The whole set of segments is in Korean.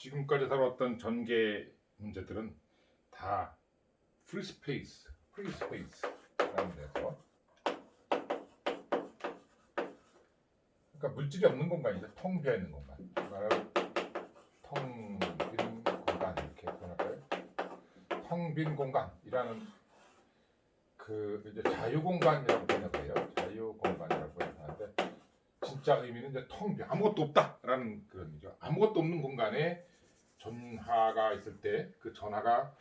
지금까지 다뤘던 전개 문제들은 다 free space라는 데서, 그러니까 물질이 없는 공간이죠. 텅 비어 있는 공간. 말하면 텅 빈 공간 이렇게 표현할까요? 텅 빈 공간이라는 그 이제 자유 공간이라고 표현해요. 자유 공간이라고 표현하는데 진짜 의미는 이제 텅 비어 아무것도 없다라는 그런 의미죠. 아무것도 없는 공간에 전하가 있을 때 그 전하가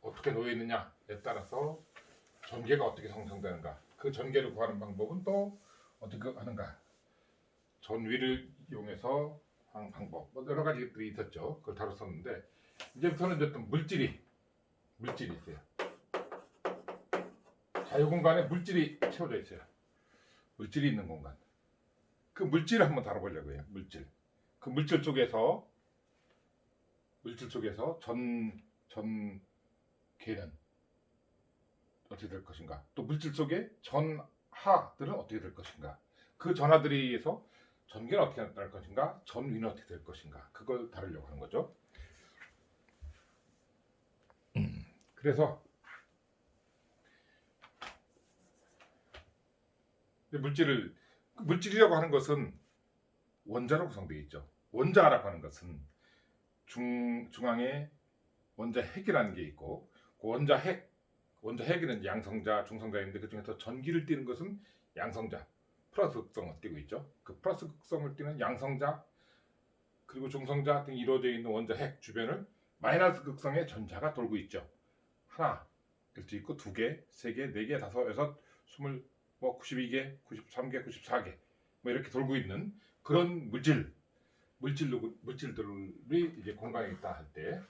어떻게 놓여 있느냐에 따라서 전개가 어떻게 형성되는가, 그 전개를 구하는 방법은 또 어떻게 하는가, 전위를 이용해서 하는 방법, 뭐 여러 가지들이 있었죠. 그걸 다뤘었는데 이제부터는 이제 또 물질이 있어요. 자유 공간에 물질이 채워져 있어요. 물질이 있는 공간. 그 물질을 한번 다뤄보려고 해요. 물질. 그 물질 쪽에서 전개는 어떻게 될 것인가, 또 물질 속의 전하들은 어떻게 될 것인가, 그 전하들에 의해서 전개는 어떻게 날 것인가, 전위는 어떻게 될 것인가, 그걸 다루려고 하는 거죠. 그래서 물질이라고 하는 것은 원자로 구성되어 있죠. 원자라고 하는 것은 중앙에 원자 핵이라는 게 있고, 그 원자 핵에는 양성자, 중성자 있는데 그 중에서 전기를 띠는 것은 양성자, 플러스 극성을 띠고 있죠. 그 플러스 극성을 띠는 양성자 그리고 중성자 등이 이루어져 있는 원자 핵 주변을 마이너스 극성의 전자가 돌고 있죠. 하나 이렇게 있고, 두 개, 세 개, 네 개, 다섯, 여섯, 92개, 93개, 94개 뭐 이렇게 돌고 있는 그런 물질들이 이제 공간에 있다 할 때,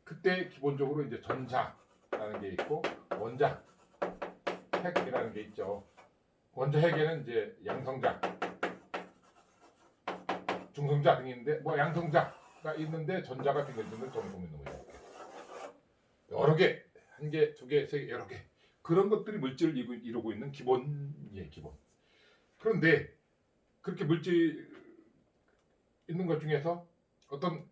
그때 기본적으로 이제 전자라는 게 있고 원자 핵이라는 게 있죠. 원자 핵에는 이제 양성자, 중성자 등이 있는데, 뭐 양성자가 있는데 전자가 빙글빙글 돌고 있는 거죠. 여러 개, 한 개, 두 개, 세 개, 여러 개, 그런 것들이 물질을 이루고 있는 기본이에요. 기본. 그런데 그렇게 물질 있는 것 중에서 어떤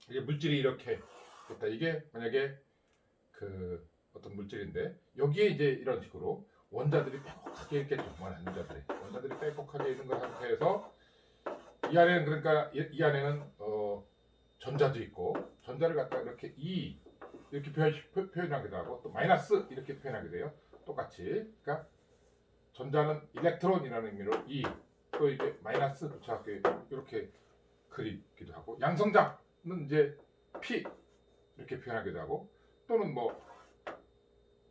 물질이 이렇게 있다. 이게 만약에 그 어떤 물질인데, 여기에 이제 이런 식으로 원자들이 빼곡하게 있겠죠. 원자들이 빼곡하게 있는 것 상태에서 이 안에는, 그러니까 이 안에는 전자도 있고, 전자를 갖다 이렇게 이렇게 표현하기도 하고, 또 마이너스 이렇게 표현하게 돼요. 똑같이. 그러니까 전자는 일렉트론이라는 의미로 또 이게 마이너스 붙여갖고 이렇게 그리기도 하고, 양성자는 이제 P 이렇게 표현하기도 하고, 또는 뭐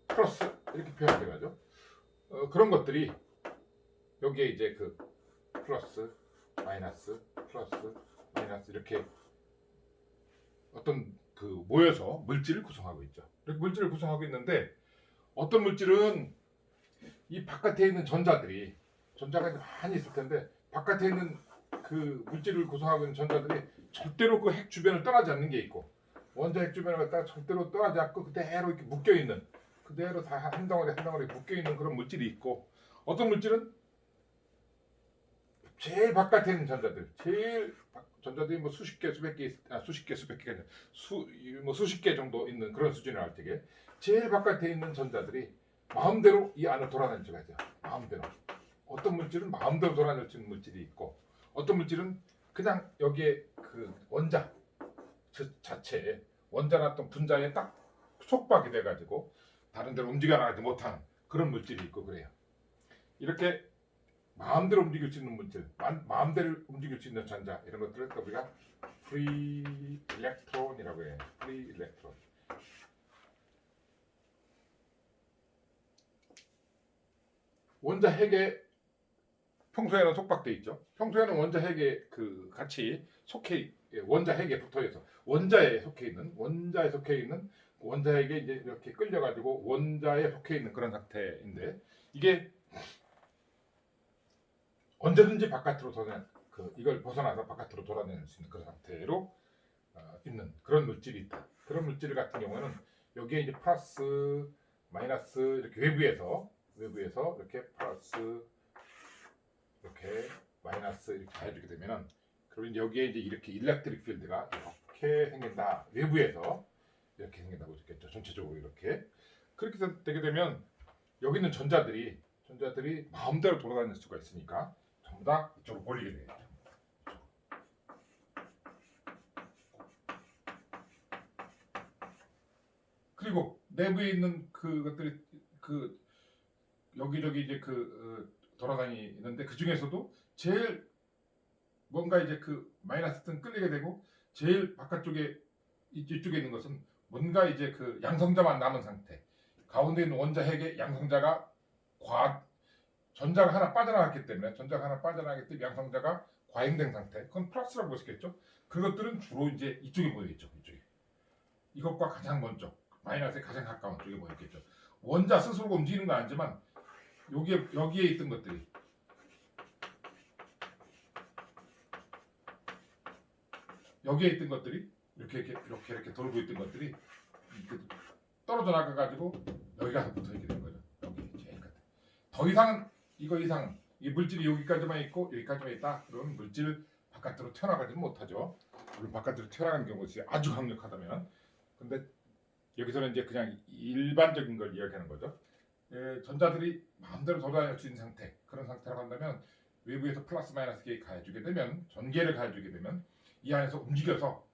플러스 이렇게 표현하기도 하죠. 그런 것들이 여기에 이제 그 플러스 마이너스 이렇게 어떤 그 모여서 물질을 구성하고 있죠. 이렇게 물질을 구성하고 있는데, 어떤 물질은 이 바깥에 있는 전자가 많이 있을 텐데, 바깥에 있는 그 물질을 구성하고 있는 전자들이 절대로 그 핵 주변을 떠나지 않는 게 있고, 원자 핵 주변을 갖다가 절대로 떠나지 않고 그대로 이렇게 묶여 있는, 그대로 다 한 덩어리 묶여 있는 그런 물질이 있고, 어떤 물질은 제일 바깥에 있는 전자들이 뭐 수십 개 수백 개가 아니라 수십 개 정도 있는 그런 수준을 할 때에, 제일 바깥에 있는 전자들이 마음대로 이 안을 돌아다닐 수가 있어요. 마음대로. 어떤 물질은 마음대로 돌아다닐 수 있는 물질이 있고, 어떤 물질은 그냥 여기에 그 원자 자체에, 원자나 어떤 분자에 딱 속박이 돼가지고 다른 데로 움직여 나가지 못하는 그런 물질이 있고 그래요. 이렇게 마음대로 움직일 수 있는 물질, 마음대로 움직일 수 있는 전자, 이런 것들을 우리가 free electron이라고 해요. free electron. 원자 핵에 평소에는 속박돼 있죠. 평소에는 원자 핵에 그 같이 원자 핵에 붙어있어. 원자에 속해 있는 원자 핵에 이제 이렇게 끌려가지고 원자에 속해 있는 그런 상태인데, 이게 언제든지 바깥으로 이걸 벗어나서 바깥으로 돌아다닐 수 있는 그런 상태로 있는 그런 물질이 있다. 그런 물질 같은 경우는 여기에 이제 플러스, 마이너스 이렇게 외부에서 이렇게 플러스, 이렇게 마이너스 이렇게 가해주게 되면은 그러면 여기에 이제 이렇게 일렉트릭 필드가 이렇게 생긴다. 외부에서 이렇게 생긴다고 보셨겠죠. 전체적으로 이렇게. 그렇게 되게 되면 여기 있는 전자들이 마음대로 돌아다닐 수가 있으니까 전부 다 이쪽으로 몰리게 돼요. 그리고 내부에 있는 그것들이 그 여기저기 이제 돌아다니는데 그 중에서도 제일 뭔가 이제 그 마이너스 등 끌리게 되고 제일 바깥쪽에 이쪽에 있는 것은 뭔가 이제 그 양성자만 남은 상태. 가운데 있는 원자 핵의 양성자가 전자가 하나 빠져나갔기 때문에 양성자가 과잉된 상태. 그건 플러스라고 보시겠죠. 그것들은 주로 이제 이쪽에 모여있죠. 이쪽에. 이것과 가장 먼저 마이너스에 가장 가까운 쪽에 모여있겠죠. 원자 스스로가 움직이는 건 아니지만 여기에 있던 것들이 이렇게 돌고 있던 것들이 떨어져 나가가지고 여기 가서 붙어 있게 된 거죠. 여기 제일 끝에. 더 이상은 이 물질이 여기까지만 있고 여기까지만 있다. 그러면 물질 바깥으로 튀어나가지는 못하죠. 물론 바깥으로 튀어나가는 경우가 아주 강력하다면. 근데 여기서는 이제 그냥 일반적인 걸 이야기하는 거죠. 전자들이 마음대로 돌아다닐 수 있는 상태, 그런 상태라고 한다면 외부에서 플러스 마이너스에 가해주게 되면, 전개를 가해주게 되면 이 안에서 움직여서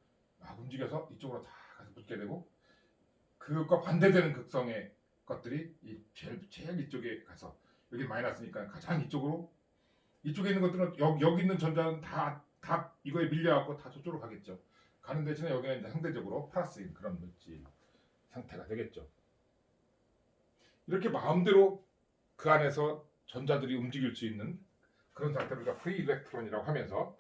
이쪽으로 다 가서 붙게 되고, 그것과 반대되는 극성의 것들이 제일 이쪽에 가서, 여기 마이너스니까 가장 이쪽에 있는 것들은 여기 있는 전자는 다 이거에 밀려갖고 다 저쪽으로 가겠죠. 가는 대신에 여기는 이제 상대적으로 플러스인 그런 물질 상태가 되겠죠. 이렇게 마음대로 그 안에서 전자들이 움직일 수 있는 그런 상태를 우리가 프리 일렉트론이라고 하면서,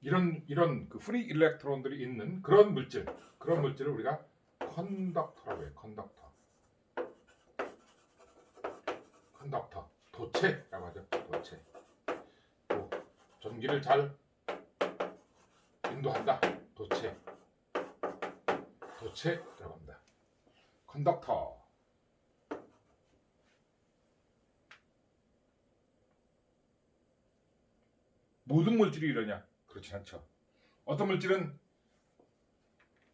이런 그 프리 일렉트론들이 있는 그런 물질을 우리가 컨덕터라고 해요. 컨덕터, 도체라고 하죠. 도체. 또 전기를 잘 인도한다. 도체라고 합니다. 컨덕터. 모든 물질이 이러냐? 그렇지 않죠. 어떤 물질은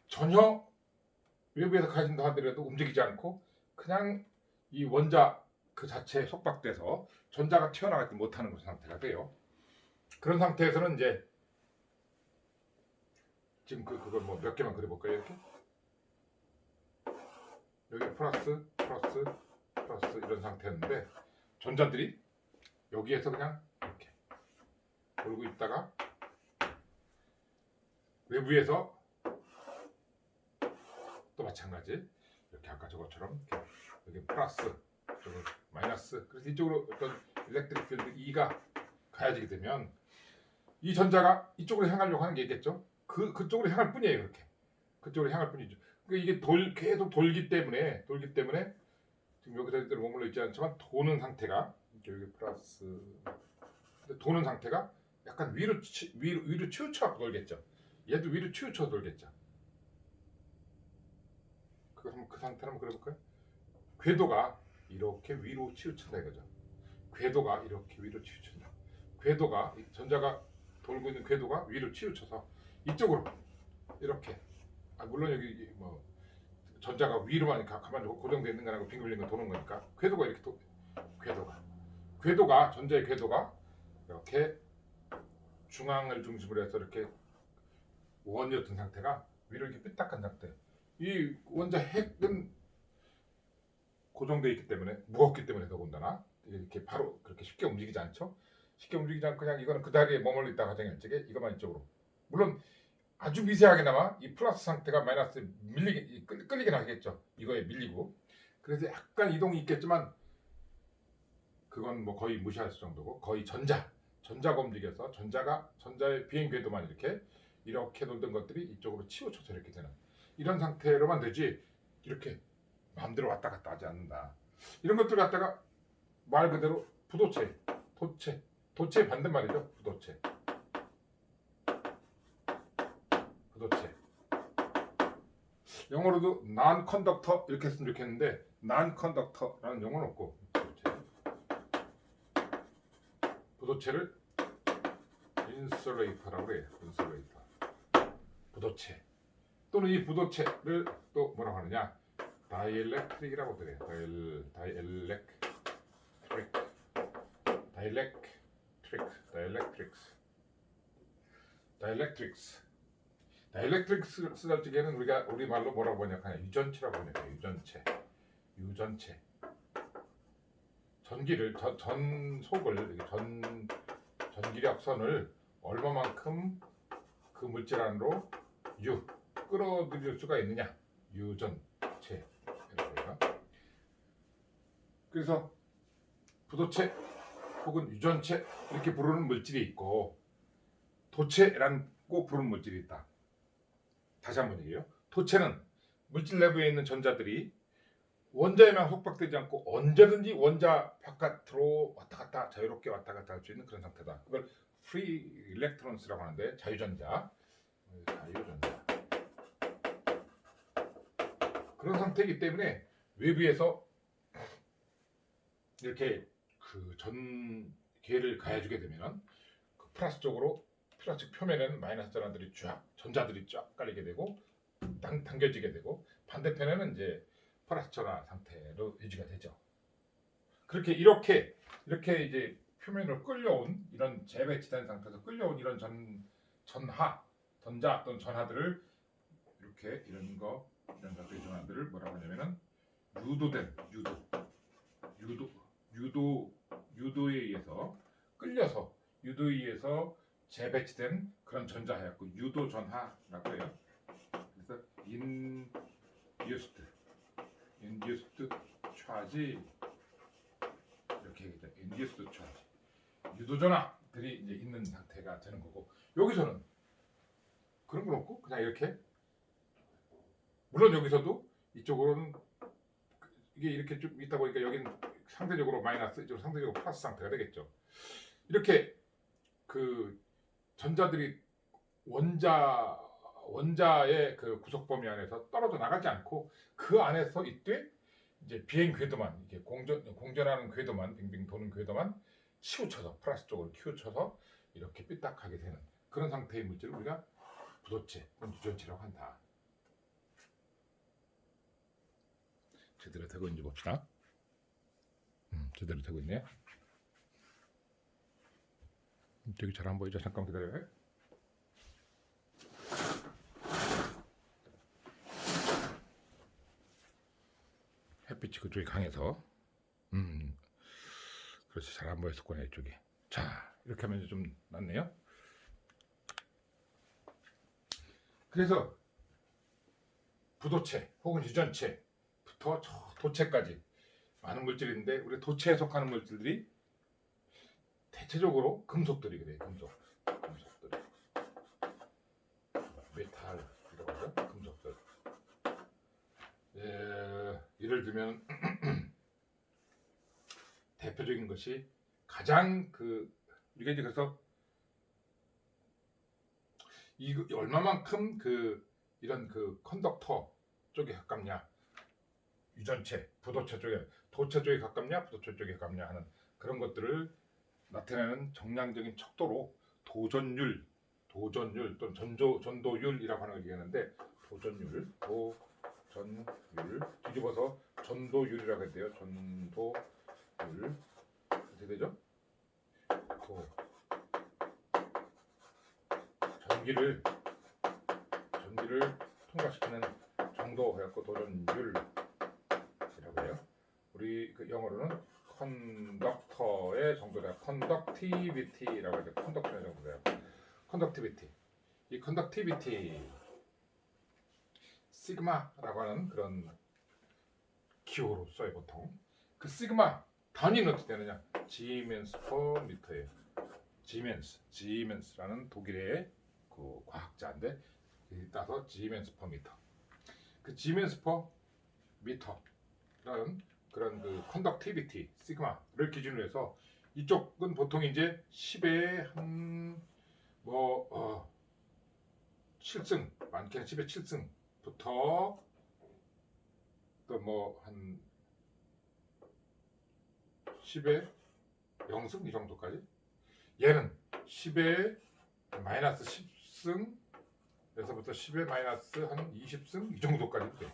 전혀 외부에서 가진다 하더라도 움직이지 않고 그냥 이 원자 그 자체에 속박돼서 전자가 튀어나가지 못하는 그런 상태가 돼요. 그런 상태에서는 이제 지금 그걸 뭐 몇 개만 그려볼까요? 이렇게 여기 플러스 이런 상태였는데, 전자들이 여기에서 그냥 이렇게 돌고 있다가 외부에서 또 마찬가지 이렇게 아까 저것처럼 여기 플러스, 저거 마이너스, 그래서 이쪽으로 어떤 일렉트릭 필드 E가 가해지게 되면 이 전자가 이쪽으로 향하려고 하는 게 있겠죠. 그쪽으로 향할 뿐이에요. 이렇게 그쪽으로 향할 뿐이죠. 그러니까 이게 계속 돌기 때문에 지금 여기서 이대로 머물러 있지 않지만 도는 상태가 여기 플러스, 도는 상태가 약간 위로 치우쳐 돌겠죠. 얘도 위로 치우쳐 돌겠죠. 그 상태를 한번 그려볼까요? 궤도가 이렇게 위로 치우친다 이거죠. 궤도가 이렇게 위로 치우친다. 궤도가, 전자가 돌고 있는 궤도가 위로 치우쳐서 이쪽으로 이렇게, 물론 여기 뭐 전자가 위로만 가만히 고정되어 있는 거라고 빙글빙글 도는 거니까 궤도가 이렇게 전자의 궤도가 이렇게 중앙을 중심으로 해서 이렇게 원이었던 상태가 위로 이렇게 삐딱한 상태. 이 원자 핵은 고정되어 있기 때문에, 무겁기 때문에 더군다나 이렇게 바로 그렇게 쉽게 움직이지 않죠. 쉽게 움직이지 않고 그냥 이거는 그 자리에 머물러 있다가 가정일적에 이것만 이쪽으로, 물론 아주 미세하게나마 이 플러스 상태가 마이너스 끌리긴 하겠죠. 이거에 밀리고. 그래서 약간 이동이 있겠지만 그건 뭐 거의 무시할 정도고, 거의 전자가 움직여서 전자의 비행 궤도만 이렇게 돌던 것들이 이쪽으로 치우쳐서 이렇게 되는 이런 상태로만 되지, 이렇게 마음대로 왔다 갔다 하지 않는다. 이런 것들 갖다가 말 그대로 도체의 반대말이죠. 부도체. 영어로도 non-conductor 이렇게 했으면 좋겠는데 non-conductor라는 용어는 없고, 부도체를 인슐레이터라고 그래요. 인슐레이터. 부도체. 또는 이 부도체를 또 뭐라고 하느냐? 다이엘렉트릭이라고 그래요. 다이엘렉트릭스 할 적에는 우리가 우리말로 뭐라고 번역하냐? 유전체라고 번역해요. 유전체. 전기를 전속을 전기력선을 얼마만큼 그 물질 안으로 끌어들일 수가 있느냐? 유전체. 그래서 부도체 혹은 유전체 이렇게 부르는 물질이 있고 도체라고 부르는 물질이 있다. 다시 한번 얘기해요. 도체는 물질 내부에 있는 전자들이 원자에만 속박되지 않고 언제든지 원자 바깥으로 왔다 갔다 자유롭게 왔다 갔다 할 수 있는 그런 상태다. 그걸 free electrons라고 하는데 자유전자. 그런 상태이기 때문에 외부에서 이렇게 그 전개를 가해주게 되면 그 플러스 쪽으로 플라스틱 표면에는 마이너스 전자들이 쫙 깔리게 되고 당겨지게 되고 반대편에는 이제 플러스 전화 상태로 유지가 되죠. 이렇게 이제 표면으로 끌려온 이런 재배치된 상태에서 끌려온 이런 전자 또는 전하들을 이렇게 이런 것들의 전하들을 뭐라고 하냐면은 유도에 의해서 끌려서 유도에 의해서 재배치된 그런 전자해갖고 유도 전하라고 해요. 그래서 induced charge 이렇게 얘기죠. induced charge 유도 전하들이 이제 있는 상태가 되는 거고 여기서는 그런 건 없고 그냥 이렇게 물론 여기서도 이쪽으로는 이게 이렇게 쭉 있다 보니까 여기는 상대적으로 마이너스 이쪽으로 상대적으로 플러스 상태가 되겠죠. 이렇게 그 전자들이 원자의 그 구속 범위 안에서 떨어져 나가지 않고 그 안에서 이때 이제 비행 궤도만 이렇게 공전하는 궤도만 빙빙 도는 궤도만 치우쳐서 플러스 쪽으로 치우쳐서 이렇게 삐딱하게 되는 그런 상태의 물질을 우리가 부도체, 유전체라고 한다. 제대로 되고 있는지 봅시다. 제대로 되고 있네요. 되게 잘 안 보이죠? 잠깐 기다려요. 햇빛이 그쪽이 강해서 그렇지 잘 안 보였었구나 이쪽에. 자 이렇게 하면 이제 좀 낫네요. 그래서 부도체 혹은 유전체부터 도체까지 많은 물질인데 우리 도체에 속하는 물질들이 대체적으로 금속들이 그래요. 금속들 메탈이라고 하죠. 금속들. 예를 들면 대표적인 것이 가장 우리가 이제 그래서 얼마만큼 이런 컨덕터 쪽에 가깝냐, 유전체, 부도체 쪽에 도체 쪽에 가깝냐, 부도체 쪽에 가깝냐 하는 그런 것들을 나타내는 정량적인 척도로 도전율 또는 전도율이라고 하는 걸 얘기하는데 도전율 뒤집어서 전도율이라고 해야 돼요. 전도율 어떻게 되죠? 전기를 통과시키는 정도 해갖고 도전율이라고 해요. 우리 영어로는 컨덕터의 정도다. 컨덕티비티라고 해요. 컨덕션의 정도예요. 컨덕티비티. 이 컨덕티비티 시그마라고 하는 그런 기호로 써요 보통. 그 시그마 단위는 어떻게 되느냐? 지멘스 퍼 미터예요. 지멘스라는 독일의 그 과학자인데 따서 지멘스 퍼 미터. 그 지멘스 퍼 미터라는 그런 그 컨덕티비티 시그마를 기준으로 해서 이쪽은 보통 이제 10의 한 7승 많게는 10의 7승부터 또 한 10의 0승 이 정도까지 얘는 10의 마이너스 10승에서부터 10에 마이너스 한 20승 이 정도까지 돼.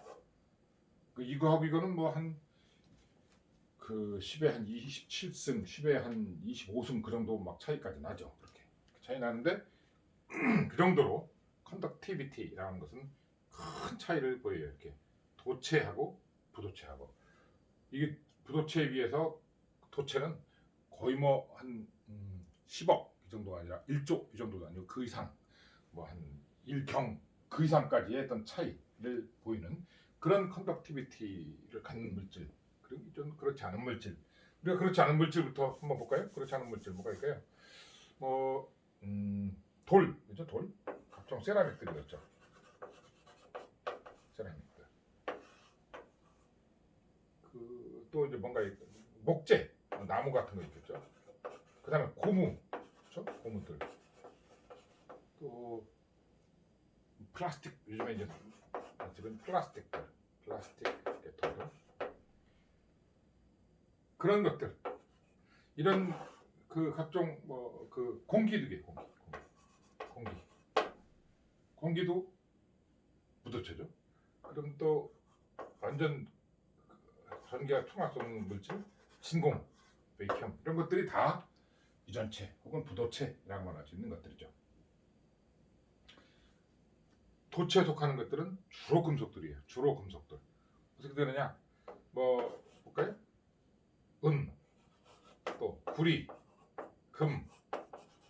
이거하고 이거는 뭐 한 그 10에 한 27승, 10에 한 25승 그 정도 막 차이까지 나죠. 그렇게 차이 나는데 그 정도로 컨덕티비티라는 것은 큰 차이를 보여요. 이렇게 도체하고 부도체하고 이게 부도체에 비해서 도체는 거의 뭐 한 10억 이 정도가 아니라 1조 이 정도도 아니고 그 이상 뭐 한 1경 그 이상까지의 어떤 차이를 보이는 그런 컨덕티비티를 갖는 물질 그리고 좀 그렇지 않은 물질 우리가 그렇지 않은 물질부터 한번 볼까요? 그렇지 않은 물질 뭐가 있을까요? 돌 그죠? 돌 각종 세라믹들이었죠. 세라믹들 또 이제 뭔가 목재 나무 같은 거 있겠죠. 그 다음에 고무 그렇죠? 고무들 또 플라스틱 요즘에 이제 지금 플라스틱 돌들 그런 것들 이런 그 각종 뭐 그 공기도 공기도 부도체죠. 그럼 또 완전 전기가 통할 수 없는 물질 진공 베이켐 이런 것들이 다 유전체 혹은 부도체라고 말할 수 있는 것들이죠. 도체에 속하는 것들은 주로 금속들이에요. 주로 금속들 어떻게 되느냐 뭐 볼까요? 은, 또 구리, 금,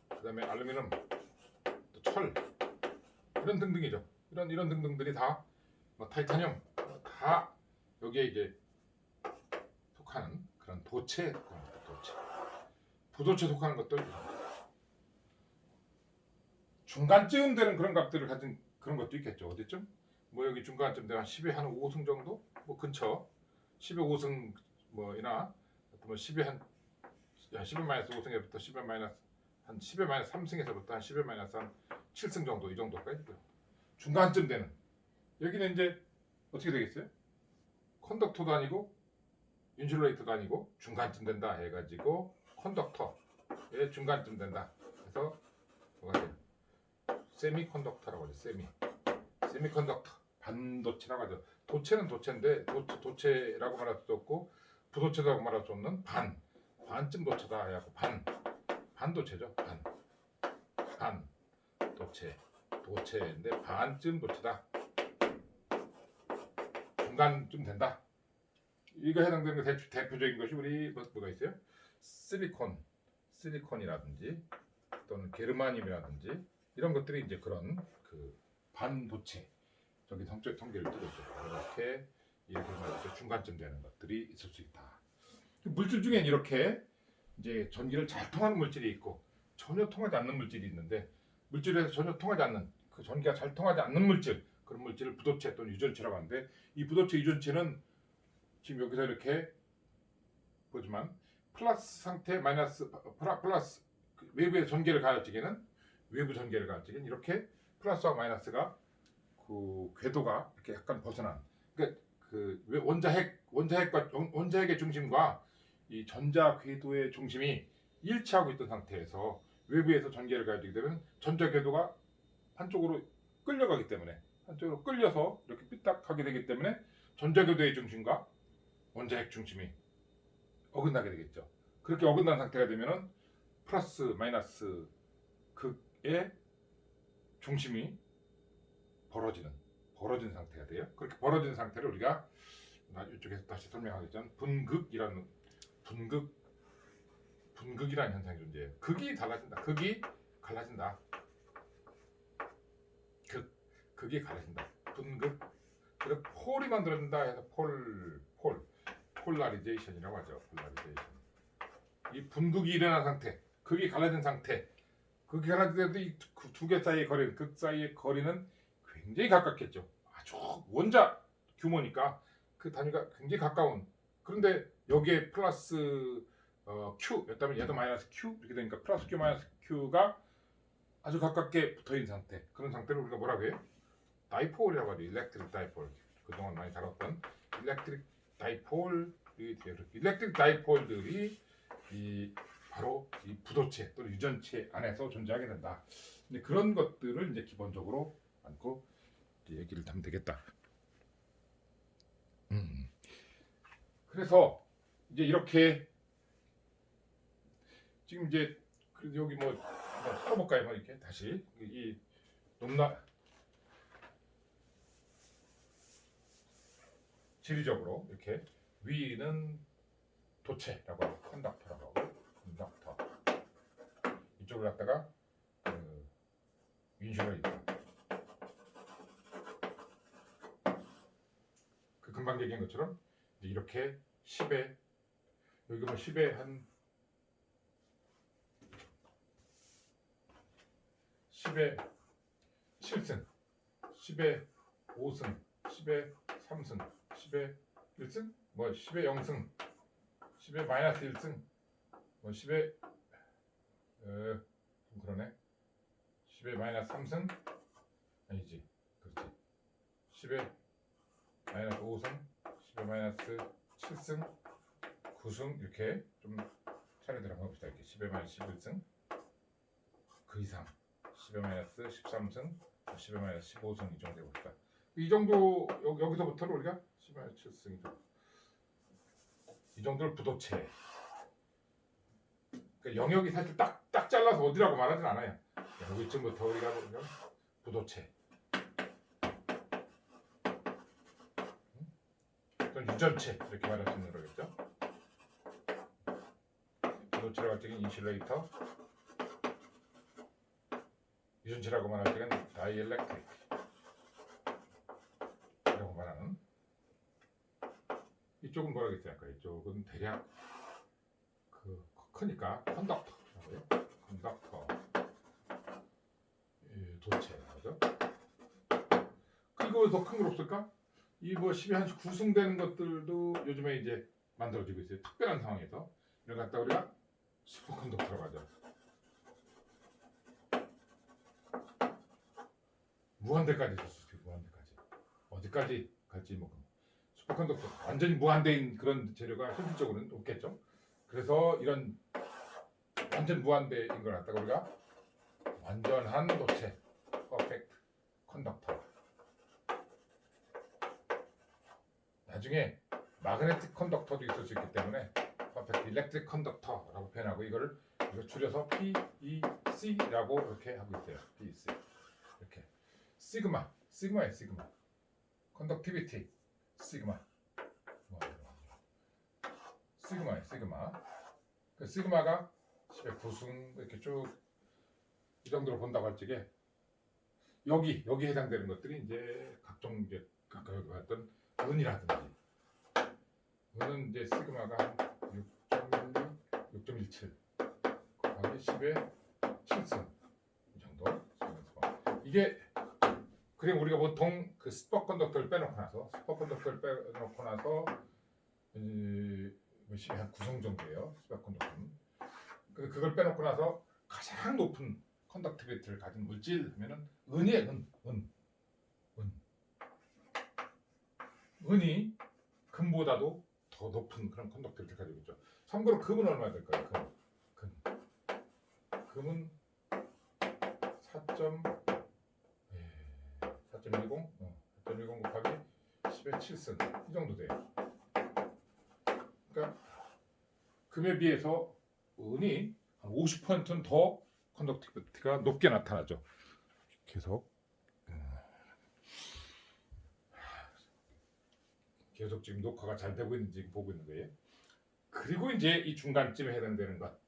그다음에 알루미늄, 또 철 이런 등등이죠. 이런 등등들이 다 뭐 타이타늄 다 여기에 이제 속하는 그런 도체에 속하는 것들, 도체. 부도체에 속하는 것들 중간쯤 되는 그런 값들을 가진 그런 것도 있겠죠. 어디쯤? 뭐 여기 중간쯤 되면 10에 한 5승 정도? 뭐 근처 10에 5승 뭐이나 뭐 10에 한 10에 마이너스 5승에부터 10에 마이너스 한 10에 마이너스 3승에서부터 한 10에 마이너스 한 7승 정도 이 정도까지 중간쯤 되는 여기는 이제 어떻게 되겠어요? 컨덕터도 아니고 인슐레이터도 아니고 중간쯤 된다 해가지고 컨덕터의 중간쯤 된다 해서 뭐가 돼요? 세미컨덕터라고 하죠. 세미컨덕터 반도체라고 하죠. 도체는 도체인데 도체라고 말할 수도 없고 부도체라고 말할 수 없는 반쯤 도체다 해갖고 반도체죠. 도체인데 반쯤 도체다. 중간쯤 된다. 이거 해당되는 거 대표적인 것이 우리 뭐가 있어요? 실리콘이라든지 또는 게르마늄이라든지 이런 것들이 이제 그런 그 반도체 저기 성계를 띄고 이렇게 말해서 중간쯤 되는 것들이 있을 수 있다. 물질 중엔 이렇게 이제 전기를 잘 통하는 물질이 있고 전혀 통하지 않는 물질이 있는데 물질에서 전혀 통하지 않는 그 전기가 잘 통하지 않는 물질 그런 물질을 부도체 또는 유전체라고 하는데 이 부도체 유전체는 지금 여기서 이렇게 보지만 플러스 상태 마이너스 플러스 외부의 전개를 가할 적에는 외부 전개를 가할 적에는 이렇게 플러스와 마이너스가 그 궤도가 이렇게 약간 벗어난 그러니까 그 원자핵의 중심과 이 전자 궤도의 중심이 일치하고 있던 상태에서 외부에서 전개를 가해지게 되면 전자 궤도가 한쪽으로 끌려가기 때문에 한쪽으로 끌려서 이렇게 삐딱하게 되기 때문에 전자 궤도의 중심과 원자핵 중심이 어긋나게 되겠죠. 그렇게 어긋난 상태가 되면은 플러스 마이너스 극의 중심이 벌어진 상태가 돼요. 그렇게 벌어진 상태를 우리가 이쪽에서 다시 설명하겠지만 분극이라는 현상이 존재해요. 극이 달라진다. 극이 갈라진다. 극이 갈라진다. 분극. 그래서 폴이 만들어진다 해서 폴라리제이션이라고 하죠. 폴라리제이션. 이 분극이 일어난 상태, 극이 갈라진 상태. 극이 갈라질 때도 이 두 개 사이의 거리는 극 사이의 거리는 굉장히 가깝겠죠. 아주 원자 규모니까 그 단위가 굉장히 가까운. 그런데 여기에 플러스 Q였다면 얘도 마이너스 Q 이렇게 되니까 플러스 Q 마이너스 Q가 아주 가깝게 붙어 있는 상태. 그런 상태를 우리가 뭐라고 해요? 다이폴이라고 하죠. 일렉트릭 다이폴. 그동안 많이 다뤘던 일렉트릭 다이폴들이 바로 이 부도체 또는 유전체 안에서 존재하게 된다. 이제 그런 것들을 이제 기본적으로 안고 이제 얘기를 하면 되겠다. 그래서 이제 이렇게 지금 이제 그래도 여기 뭐 풀어볼까요? 뭐 이렇게 다시 이 높낮 지리적으로 이렇게 위는 도체라고 하고 컨덕터라고 하고 컨덕터 이쪽을 갖다가 그 인슐레이터 그 금방 얘기한 것처럼 이제 이렇게 10에 여기 뭐 10에 한 10에 7승 10에 5승 10에 3승 10에 1승 뭐 10에 0승 10에 마이너스 1승 뭐 10에 좀 그러네 10에 마이너스 3승 아니지 그렇지 10에 마이너스 5승 10에 마이너스 7승 9승 이렇게 좀 차례대로 한번 봅시다. 이렇게 10에 마이너스 11승 그 이상 10에 마이너스 13승 10에 마이너스 15승 이 정도 해봅시다. 이 정도 여기서부터는 우리가 10에 마이너스 7승이죠. 이 정도를 부도체 그러니까 영역이 사실 딱 잘라서 어디라고 말하진 않아요. 여기쯤부터 우리가 보면 부도체 또는 유전체 이렇게 말할 수 있는 거겠죠. 부도체라고 할 때는 인슐레이터 유전체라고 말할 때는 다이엘렉트릭 이라고 말하는 이쪽은 뭐라고 했어요? 아까 이쪽은 대략 그 크니까 컨덕터라고요. 컨덕터 도체 그죠? 그리고 더 큰 걸 없을까? 이 뭐 10에 한 9승 되는 것들도 요즘에 이제 만들어지고 있어요. 특별한 상황에서 이걸 갖다 우리가 슈퍼컨덕터라고 하죠. 무한대까지 있을 수 있어요. 무한대까지 어디까지 갈지 뭐 슈퍼컨덕터 완전히 무한대인 그런 재료가 현실적으로는 없겠죠. 그래서 이런 완전 무한대인 걸 갖다가 우리가 완전한 도체, 퍼펙트 컨덕터. 나중에 마그네틱 컨덕터도 있을 수 있기 때문에 퍼펙트 일렉트릭 컨덕터라고 표현하고 이거 줄여서 PEC라고 이렇게 하고 있어요. PEC 이렇게 시그마예요. 시그마 컨덕티비티 시그마 시그마예요. 시그마 그 시그마가 10의 9승 이렇게 쭉 이 정도로 본다고 할 적에 여기 해당되는 것들이 이제 각종 이제 아까 여기 봤던 은이라든지 은은 이제 시그마가 6.17 곱하기 10의 7승 이 정도 이게 그냥 우리가 보통 그 슈퍼컨덕터를 빼놓고 나서 10의 한 9승 정도예요. 슈퍼컨덕터는 그걸 빼놓고 나서 가장 높은 컨덕티비티를 가진 물질 하면은 은이에요. 은이 금보다도 더 높은 그런 컨덕티비티를 가지고 있죠. 참고로 금은 얼마 될까요? 금은 4.10 곱하기 10의 7승 이 정도 돼요. 그러니까 금에 비해서 은이 한 50%는 더 컨덕티비티가 높게 나타나죠. 계속 지금 녹화가 잘 되고 있는지 보고 있는 거예요. 그리고 이제 이 중간쯤에 해당되는 것,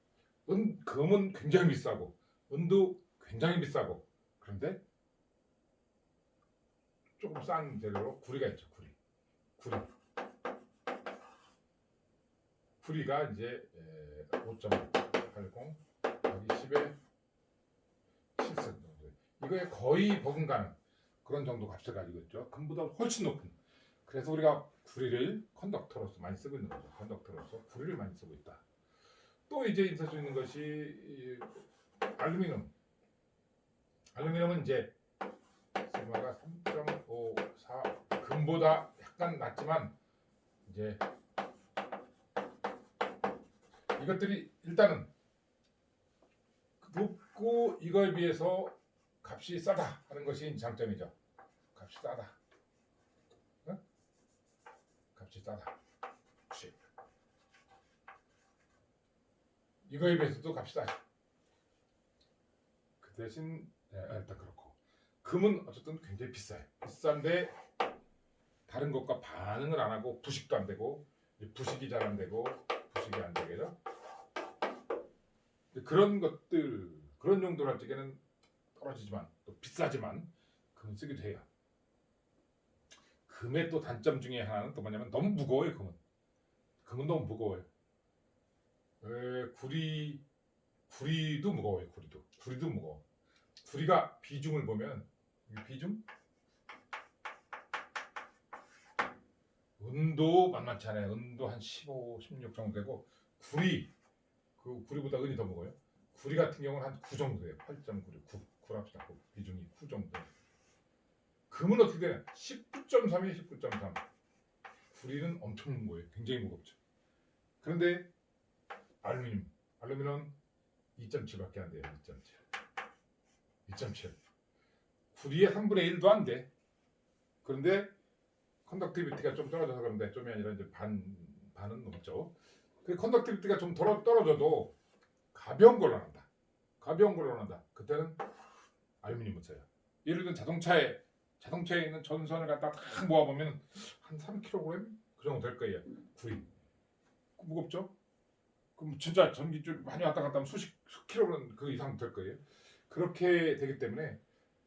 금은 굉장히 비싸고 은도 굉장히 비싸고 그런데 조금 싼 재료로 구리가 있죠. 구리가 이제 5.80 곱하기 10의 7승 정도. 이거에 거의 버금가는 그런 정도 값을 가지고 있죠. 금보다 훨씬 높은. 그래서 우리가 구리를 컨덕터로서 많이 쓰고 있는 거죠. 컨덕터로서 구리를 많이 쓰고 있다. 또 이제 있을 수 있는 것이 알루미늄. 알루미늄은 이제 시그마가 3.54 금보다 약간 낮지만 이제 이것들이 일단은 높고 이거에 비해서 값이 싸다 하는 것이 장점이죠. 값이 싸다. 응? 값이 싸다. 그렇지. 이거에 비해서도 값이 싸죠. 그 대신 일단 그렇고 금은 어쨌든 굉장히 비싸요. 비싼데 다른 것과 반응을 안 하고 부식도 안 되고 부식이 잘 안 되고 부식이 안 되겠죠. 그런 것들 그런 용도로 할 적에는 떨어지지만 또 비싸지만 금은 쓰기도 해요. 금의 또 단점 중에 하나는 또 뭐냐면 너무 무거워요. 금은 너무 무거워요. 구리도 무거워요. 구리도 무거워. 구리가 비중을 보면 비중 은도 만만치 않아요. 은도 한 15, 16 정도 되고 구리보다 은이 더 무거워요. 구리 같은 경우는 한 9 정도 돼요. 8.9, 9랍시다. 비중이 9 정도. 금은 어떻게 되냐? 19.3이에요. 19.3. 구리는 엄청 무거워요. 굉장히 무겁죠. 그런데 알루미늄은 2.7밖에 안 돼요. 2.7. 구리의 3분의 1도 안 돼. 그런데 컨덕티비티가 좀 떨어져서 그런데 좀이 아니라 이제 반은 넘죠. 그 컨덕티비티가 좀 떨어져도 가벼운 걸로 난다. 그때는 알루미늄을 써요. 예를 들면 자동차에 있는 전선을 갖다 딱 모아보면 한 3kg 그 정도 될 거예요. 구리. 무겁죠? 그럼 진짜 전기줄 많이 왔다 갔다 하면 수십 킬로는 그 이상 될 거예요. 그렇게 되기 때문에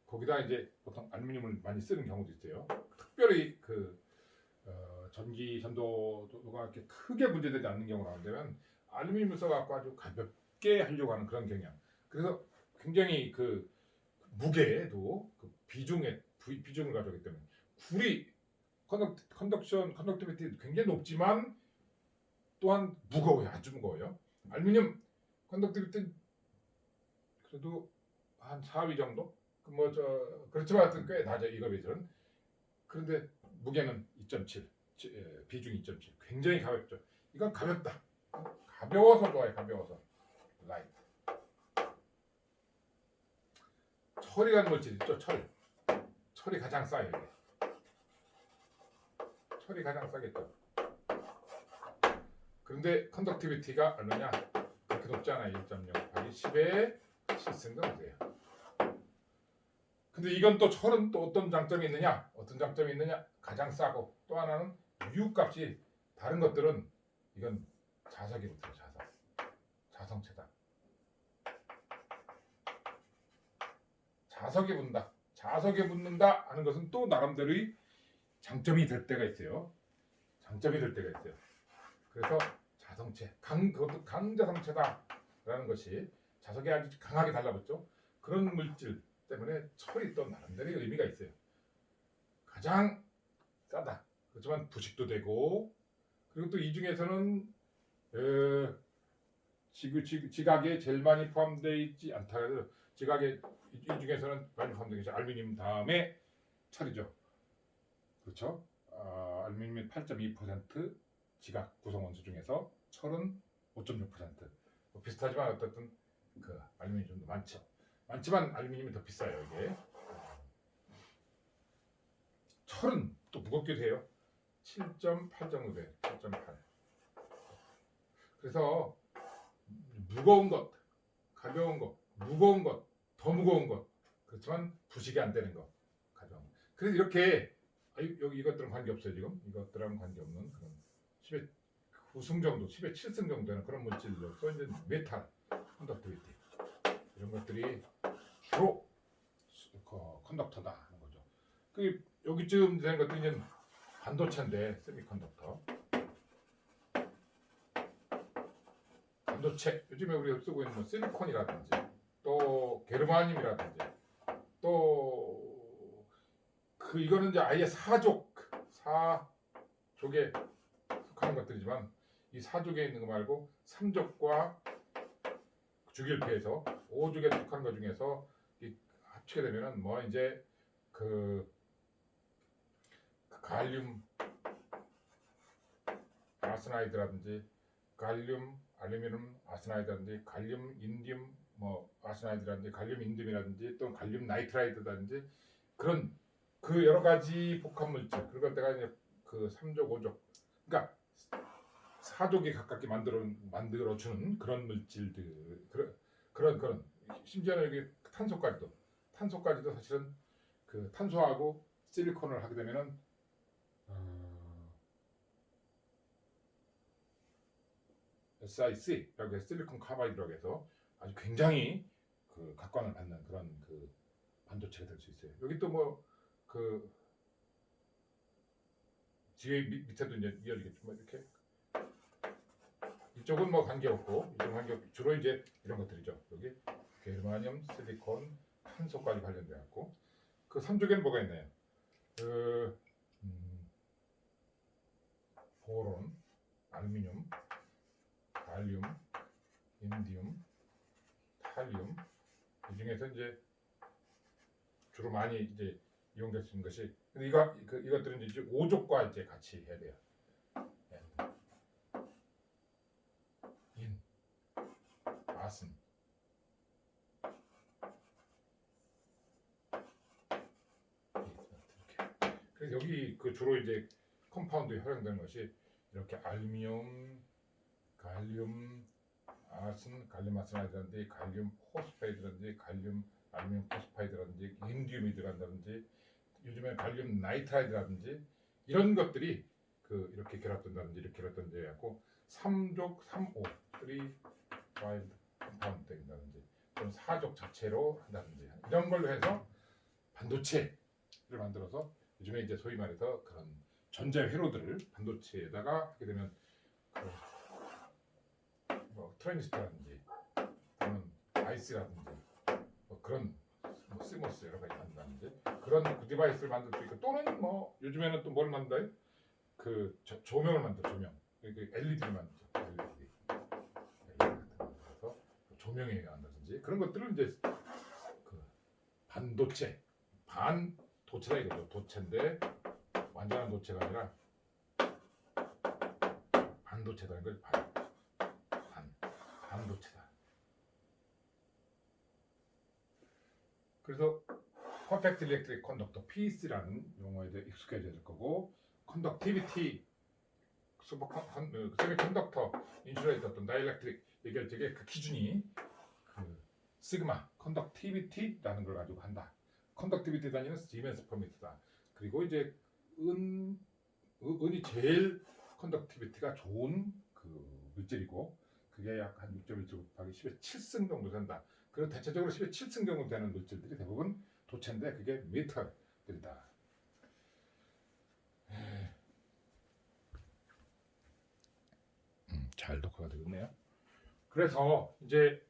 거기다 이제 보통 알루미늄을 많이 쓰는 경우도 있어요. 특별히 전기 전도가 이렇게 크게 문제되지 않는 경우가 나오면 알루미늄을 써갖고 아주 가볍게 하려고 하는 그런 경향. 그래서 굉장히 그 무게에도 그 비중을 가져오기 때문에 구리 컨덕티비티 굉장히 높지만 또한 무거워요. 아주 무거워요. 알루미늄 컨덕티비티 그래도 한 4위 정도? 그렇지만 하여튼 꽤 낮아요. 이거 비해서는. 그런데 무게는 2.7, 비중 2.7. 굉장히 가볍죠. 이건 가볍다. 가벼워서 좋아요. 가벼워서. 라이트. 철이라는 물질 있죠. 철이 가장 싸요. 이게. 철이 가장 싸겠죠. 그런데 컨덕티비티가 얼마냐? 그렇게 높지 않아요. 1.0 곱하기 10의 7승 정도 돼요. 근데 이건 또 철은 또 어떤 장점이 있느냐? 가장 싸고 또 하나는 유값이 다른 것들은 이건 자석이 붙어요. 자성체다. 자석이 붙는다 하는 것은 또 나름대로의 장점이 될 때가 있어요. 그래서 자성체, 그것도 강자성체다라는 것이 자석에 아주 강하게 달라붙죠. 그런 물질 때문에 철이 또 나름대로의 의미가 있어요. 가장 싸다. 그렇지만 부식도 되고 그리고 또 이 중에서는 지각에 제일 많이 포함되어 있지 않다. 지각에 이 중에서는 많이 포함되어 있죠. 알루미늄 다음에 철이죠. 그렇죠? 알루미늄이 8.2% 지각 구성원소 중에서 철은 5.6%. 비슷하지만 어쨌든 그 알루미늄이 좀 더 많죠. 많지만 알루미늄이 더 비싸요. 이게. 철은 또 무겁기도 해요. 7.8 정도 돼요. 7.8. 그래서 무거운 것, 가벼운 것, 무거운 것, 더 무거운 것, 그렇지만 부식이 안 되는 것, 가벼운 것. 그래서 이렇게 여기 이것들은 관계 없어요. 지금 이것들하고는 관계 없는 그런 10의 9승 정도, 10의 7승 정도 되는 그런 물질로서 이제 메탈, 컨덕티비티 이런 것들이 주로 컨덕터다 하는 거죠. 그 여기쯤 되는 것들이 이제 반도체인데 세미컨덕터. 반도체 요즘에 우리가 쓰고 있는 실리콘이라든지 또 게르마늄이라든지 또 이거는 이제 아예 사족에 속하는 것들이지만 이 사족에 있는 거 말고 3족과 주기율표에서 5족에 속하는 것 중에서 합치게 되면은 뭐 이제 그 갈륨 아스나이드라든지 갈륨 알루미늄 아스나이드라든지 갈륨 인디움 뭐 아스나이드라든지 갈륨 인듐이라든지 또 갈륨 나이트라이드라든지 그런 그 여러 가지 복합 물질 그리고 내가 이제 그 3족 5족 그러니까 4족에 가깝게 만들어 주는 그런 물질들 그런 심지어는 여기 탄소까지도 사실은 그 탄소하고 실리콘을 하게 되면은 SiC라고 해서 실리콘 카바이드라고 해서 아주 굉장히 그 각광을 받는 그런 그 반도체가 될 수 있어요. 여기 또 뭐 그 뒤에 밑에도 이제 이어지겠지만 이렇게 이쪽은 뭐 관계없고 이쪽 관계 주로 이제 이런 것들이죠. 여기 게르마늄, 실리콘, 탄소까지 관련돼 갖고 그 3쪽에는 뭐가 있나요? 그 보론, 알루미늄, 갈륨, 인디움, 탈륨 이 중에서 이제 주로 많이 이제 이용될 수 있는 것이 근데 이것들은 이제 5족과 이제 같이 해야 돼요. 인, 아슨, 이렇게. 그래서 여기 그 주로 이제 컴파운드에 활용되는 것이 이렇게 알루미늄, 갈륨, 아슨, 갈륨 아스나이드라든지 갈륨 포스페이드라든지 갈륨 알루미늄 포스파이드라든지 인디움이 들어간다든지 요즘에 갈륨 나이트라이드라든지 이런 것들이 그 이렇게 결합된다든지 이렇게 결합된다든지 해갖고 3족 3호 3, 5 컴파운드 된다든지 또는 4족 자체로 한다든지 이런 걸로 해서 반도체를 만들어서 요즘에 이제 소위 말해서 그런 전자 회로들을 반도체에다가 하게 되면 뭐 트랜지스터라든지 또는 IC라든지 뭐 그런 뭐 시모스 여러 가지 만든다든지 그런 그 디바이스를 만들 수 있고 또는 뭐 요즘에는 또 뭘 만들어요? 그 조명을 만들어 조명 그 LED를 만들죠. LED 같은 거 만들어서 조명에 한다든지 그런 것들을 이제 그 반도체다 이거죠. 도체인데 완전한 도체가 아니라 반도체다는 걸 반도체다. 그래서 퍼펙트 일렉트릭 컨덕터 PEC라는 용어에 대해 익숙해져야 될 거고 컨덕티비티 세미컨덕터 인슐레이터 또는 다이엘렉트릭 예결적의 그 기준이 그 시그마 컨덕티비티라는 걸 가지고 한다. 컨덕티비티 단위는 시멘스 퍼 미터다. 그리고 이제 은이 제일 컨덕티비티가 좋은 그 물질이고 그게 약 한 6.1 곱하기 10의 7승 정도 된다. 그리고 대체적으로 10의 7승 정도 되는 물질들이 대부분 도체인데 그게 메탈들이다. 잘 녹화가 되고 있네요. 그래서 이제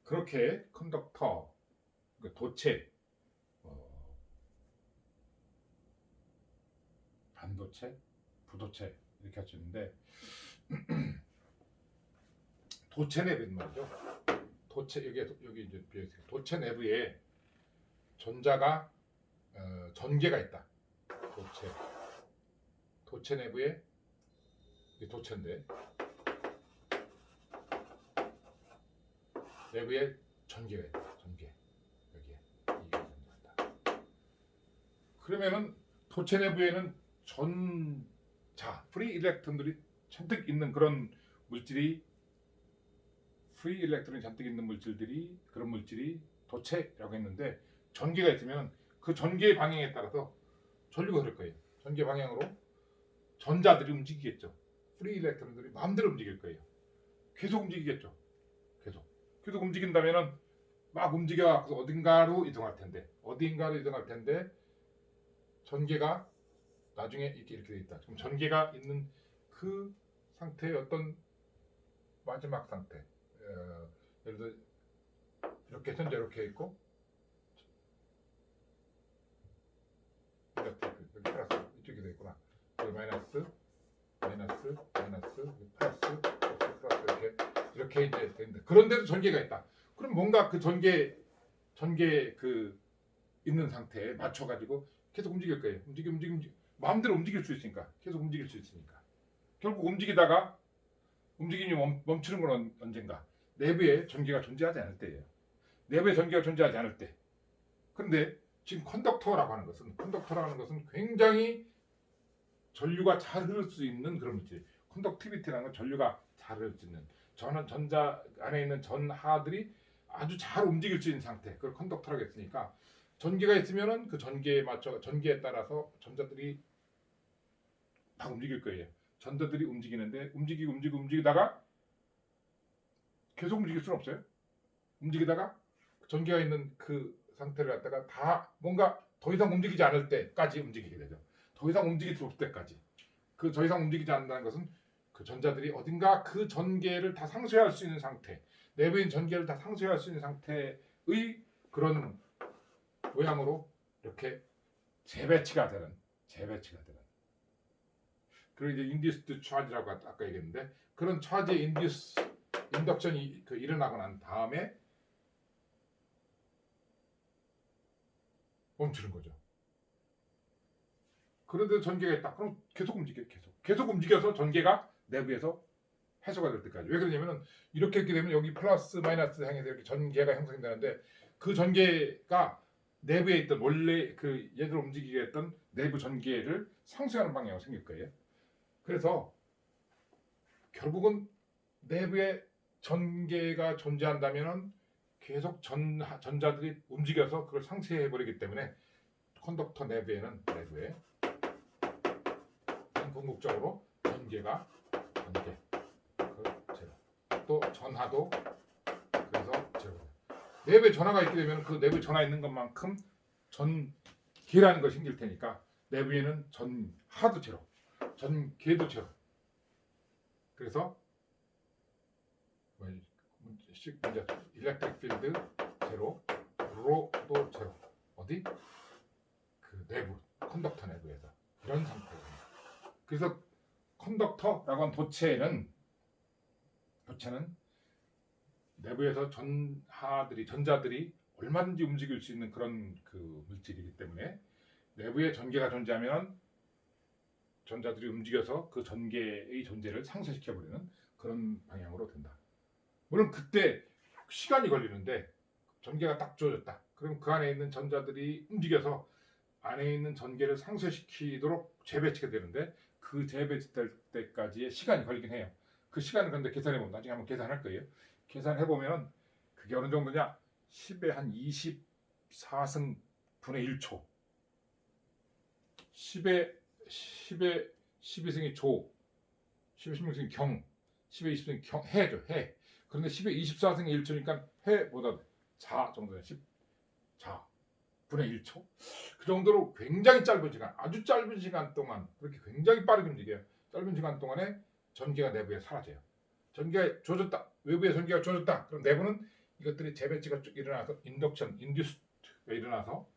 그렇게 컨덕터, 도체, 반도체, 부도체 이렇게 할 수 있는데 도체 내부는 말이죠. 도체 여기 이제 도체 내부에 전자가 전개가 있다. 도체 내부에 도체인데 내부에 전개가 있다. 전개 여기에 이게 전개한다. 그러면은 도체 내부에는 전자 프리 일렉트론들이 잔뜩 있는 그런 물질이 프리 일렉트론이 잔뜩 있는 물질들이 그런 물질이 도체라고 했는데 전기가 있으면 그 전기의 방향에 따라서 전류가 흐를 거예요. 전기 방향으로 전자들이 움직이겠죠. 프리 일렉트론들이 마음대로 움직일 거예요. 계속 움직이겠죠. 계속 움직인다면은 막 움직여서 어딘가로 이동할 텐데 전개가 나중에 이렇게 돼 있다. 그럼 전개가 있는 그 상태의 어떤 마지막 상태. 예를 들어 이렇게 현재 이렇게 있고 여기 플러스 이쪽에 돼 있구나. 여기 마이너스 플러스 이렇게 이제 되는데 그런데도 전개가 있다. 그럼 뭔가 그 전개 그 있는 상태에 맞춰 가지고 계속 움직일 거예요. 움직임 마음대로 움직일 수 있으니까 계속 움직일 수 있으니까 결국 움직이다가 움직임이 멈추는 건 언젠가 내부에 전기가 존재하지 않을 때예요. 내부에 전기가 존재하지 않을 때. 그런데 지금 컨덕터라고 하는 것은 굉장히 전류가 잘 흐를 수 있는 그런 물질. 컨덕티비티라는 건 전류가 잘 흐를 수 있는 전자 안에 있는 전하들이 아주 잘 움직일 수 있는 상태. 그걸 컨덕터라고 했으니까 전기가 있으면은 그 전기에 따라서 전자들이 막 움직일 거예요. 전자들이 움직이는데 움직이다가 계속 움직일 수는 없어요. 움직이다가 전기가 있는 그 상태를 갖다가 다 뭔가 더 이상 움직이지 않을 때까지 움직이게 되죠. 더 이상 움직일 수 없을 때까지. 그 더 이상 움직이지 않는다는 것은 그 전자들이 어딘가 그 전개를 다 상쇄할 수 있는 상태, 내부에 있는 전개를 다 상쇄할 수 있는 상태의 그런 모양으로 이렇게 재배치가 되는. 그리고 이제 인듀스드 차지라고 아까 얘기했는데 그런 차지의 인덕션이 일어나고 난 다음에 멈추는 거죠. 그런데 전개가 있다. 그럼 계속 움직여서 전개가 내부에서 해소가 될 때까지. 왜 그러냐면은 이렇게 했게 되면 여기 플러스 마이너스 향해서 이렇게 전개가 형성되는데 그 전개가 내부에 있던 원래 그 얘를 움직이게 했던 내부 전개를 상쇄하는 방향으로 생길 거예요. 그래서 결국은 내부에 전개가 존재한다면은 계속 전자들이 움직여서 그걸 상쇄해 버리기 때문에 컨덕터 내부에 궁극적으로 전개 제로. 또 전하도 그래서 제로. 내부에 전하가 있게 되면 그 내부에 전하 있는 것만큼 전개라는 것이 생길 테니까 내부에는 전하도 제로, 전개도 제로. 그래서 이제 일렉트릭 필드 제로, 로도 제로. 어디? 그 내부 컨덕터 내부에서 이런 상태입니다. 그래서 컨덕터라고 하는 도체는 내부에서 전자들이 얼마든지 움직일 수 있는 그런 그 물질이기 때문에 내부에 전개가 존재하면 전자들이 움직여서 그 전개의 존재를 상쇄시켜버리는 그런 방향으로 된다. 물론 그때 시간이 걸리는데 전개가 딱 주어졌다. 그럼 그 안에 있는 전자들이 움직여서 안에 있는 전개를 상쇄시키도록 재배치가 되는데 그 재배치될 때까지의 시간이 걸리긴 해요. 그 시간을 근데 계산해보면 나중에 한번 계산할 거예요. 계산해보면 그게 어느 정도냐 10의 한 24승 분의 1초 10의 12승이 조 10의 16승이 경 10의 20승이 해죠. 해. 그런데 10의 24승이 1초니까 해보다 자 정도는 10자 분의 1초 그 정도로 굉장히 짧은 시간 아주 짧은 시간 동안 그렇게 굉장히 빠르게 움직여요. 짧은 시간 동안에 전기가 내부에 사라져요. 전기가 조졌다. 외부에 전기가 조졌다. 그럼 내부는 이것들이 재배치가 쭉 일어나서 인듀스트가 일어나서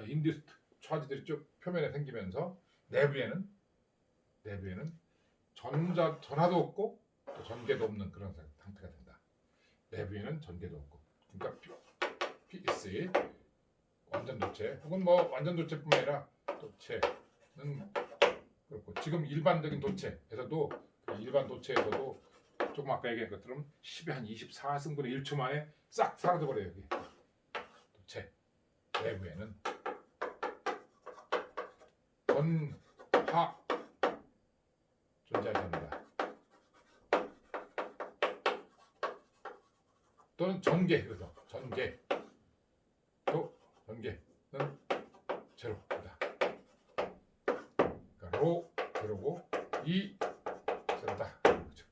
인듀스트 차지들이 쭉 표면에 생기면서 내부에는 전하도 없고 또 전개도 없는 그런 상태가 된다. 내부에는 전개도 없고 그러니까 PEC 완전 도체 혹은 뭐 완전 도체뿐만 아니라 도체는 그렇고 지금 일반적인 도체에서도 일반 도체에서도 조금 아까 얘기한 것처럼 10의 한 24승분의 1초 만에 싹 사라져버려요. 여기 도체 내부에는 전하 존재하지 않는다. 또는 전개 그래서 전개는 제로다. 그러니까 로 제로고 이 제로다. 그렇죠.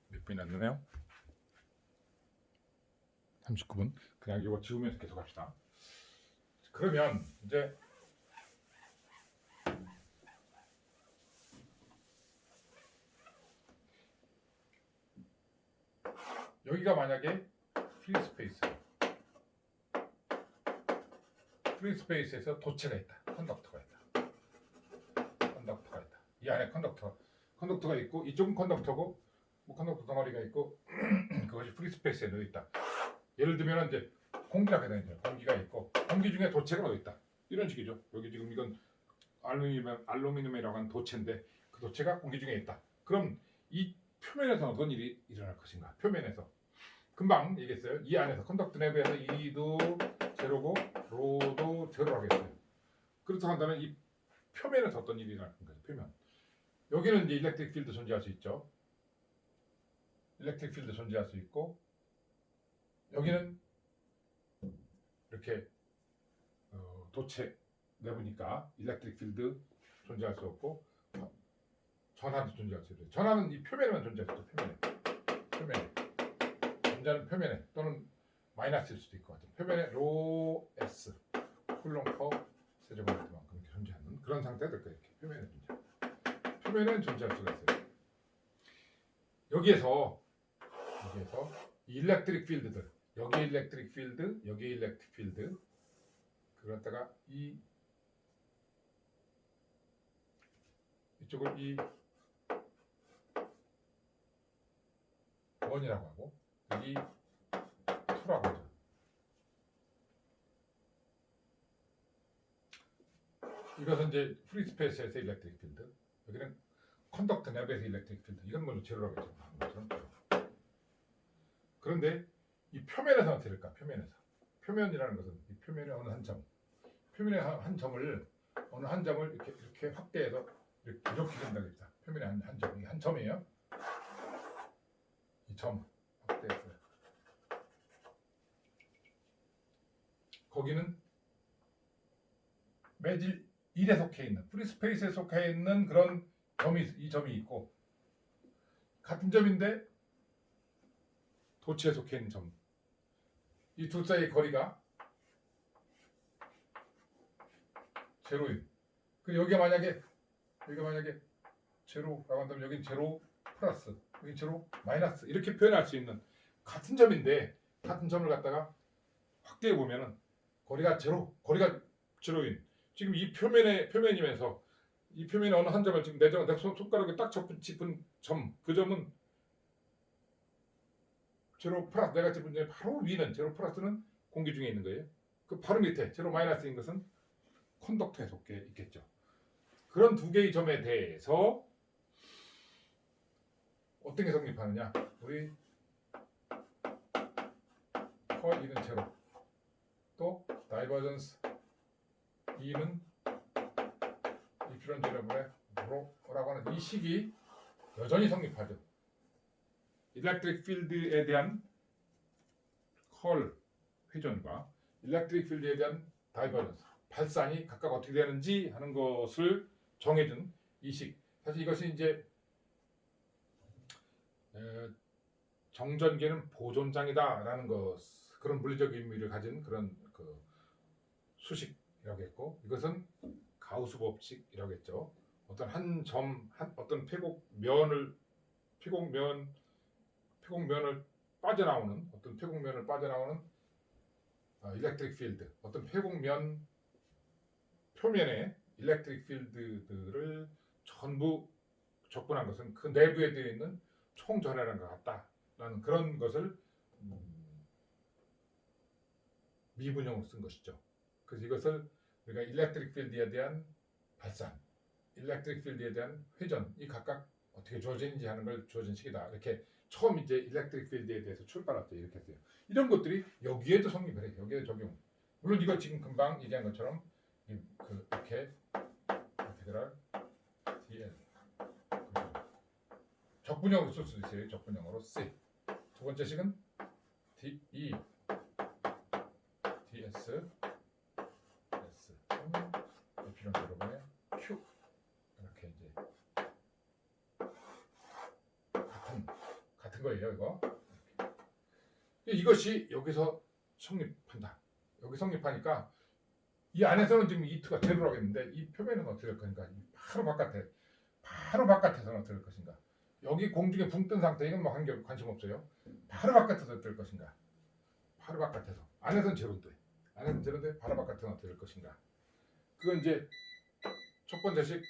몇 분이 남았나요? 39분. 그냥 이거 지우면서 계속 합시다. 그러면 이제 여기가 만약에 프리스페이스에서 도체가 있다. 컨덕터가 있다. 이 안에 컨덕터 컨덕터가 있고 이쪽은 컨덕터고 뭐 컨덕터 덩어리가 있고 그것이 프리스페이스에 넣어 있다. 예를 들면 이제 공기라고 해야 되죠. 공기가 있고 공기 중에 도체가 넣어 있다. 이런 식이죠. 여기 지금 이건 알루미늄이라고 하는 도체인데 그 도체가 공기 중에 있다. 그럼 이 표면에서 어떤 일이 일어날 것인가? 표면에서 금방 얘기했어요. 이 안에서 컨덕트 내부에서 E도 제로고 로도 제로라고 했어요. 그렇다고 한다면 이 표면에서 어떤 일이 일어날 건가요? 표면. 여기는 이제 일렉트릭 필드 존재할 수 있죠. 일렉트릭 필드 존재할 수 있고 여기는 이렇게 도체 내부니까 일렉트릭 필드 존재할 수 없고 전하도 존재할 수 있어요. 전하는 이 표면에만 존재할 수 있죠. 표면에. 전자는 표면에 또는 마이너스일 수도 있고 하여튼 표면에 로 S 쿨롱 퍼 세제곱미터만큼 존재하는 그런 상태가 될 거예요. 이렇게 표면에는 존재할 수가 있어요. 여기에서 일렉트릭 필드들 여기 일렉트릭 필드 여기 일렉트릭 필드 그러다가 이쪽을 이 원이라고 하고 이 2라고 하죠. 이것은 이제 프리 스페이스에서 일렉트릭 필드 여기는 컨덕트 내부에서 일렉트릭 필드 이건 뭘로 제로라고 했죠. 그런데 이 표면에서 어떻게 될까? 표면이라는 것은 이 표면의 어느 한 점 표면의 한 점을 어느 한 점을 이렇게 확대해서 이렇게 된다고 했다. 표면의 한 점, 이게 한 점이에요. 이 점 확대했어요. 거기는 매질 1에 속해 있는 프리스페이스에 속해 있는 그런 이 점이 있고 같은 점인데 도체에 속해 있는 점. 이 둘 사이의 거리가 제로인. 그리고 여기가 만약에 제로라고 한다면 여긴 제로 플러스, 여기 제로 마이너스 이렇게 표현할 수 있는 같은 점인데 같은 점을 갖다가 확대해 보면은 거리가 제로인. 지금 이 표면이면서 이 표면에 어느 한 점을 지금 내 손가락에 딱 짚은 점, 그 점은 제로 플러스 내가 짚은 바로 위는 제로 플러스는 공기 중에 있는 거예요. 그 바로 밑에 제로 마이너스인 것은 컨덕터에 속해 있겠죠. 그런 두 개의 점에 대해서 어떤 게 성립하느냐? 우리 컬 E는 제로, 또 다이버전스 E는 이프런 제로분의 로라고 하는 이 식이 여전히 성립하죠. 일렉트릭 필드에 대한 컬 회전과 일렉트릭 필드에 대한 다이버전스 발산이 각각 어떻게 되는지 하는 것을 정해준 이 식. 사실 이것이 이제 정전계는 보존장이다라는 것 그런 물리적 의미를 가진 그런 그 수식이라고 했고 이것은 가우스 법칙이라고 했죠. 어떤 한 점, 어떤 폐곡면을 빠져나오는 일렉트릭 필드, 어떤 폐곡면 표면에 일렉트릭 필드들을 전부 접근한 것은 그 내부에 되어 있는 총전해라는 것 같다라는 그런 것을 미분형으로 쓴 것이죠. 그래서 이것을 우리가 일렉트릭 필드에 대한 발산, 일렉트릭 필드에 대한 회전이 각각 어떻게 주어지는지 하는 걸 주어진 식이다. 이렇게 처음 이제 일렉트릭 필드에 대해서 출발할 때 이렇게 했어요. 이런 것들이 여기에도 성립을 해요. 여기에 적용. 물론 이거 지금 금방 얘기한 것처럼 이렇게 인테그랄 dl 적분형으로 쓸 수도 있어요. 적분형으로 C. 두 번째 식은 d e ds s 에피론 여러분의 q 이렇게 이제 같은 거예요. 이것이 여기서 성립한다. 여기 성립하니까 이 안에서는 지금 E2가 제로라고 했는데 이 표면은 어떻게 될 것인가? 바로 바깥에서는 어떻게 될 것인가? 여기 공중에 붕 뜬 상태 이건 뭐 관심 없어요. 바로 바깥에서 어떻게 될 것인가? 바로 바깥에서 안에서는 제로인데 바로 바깥에서는 어떻게 될 것인가? 그건 이제 첫 번째식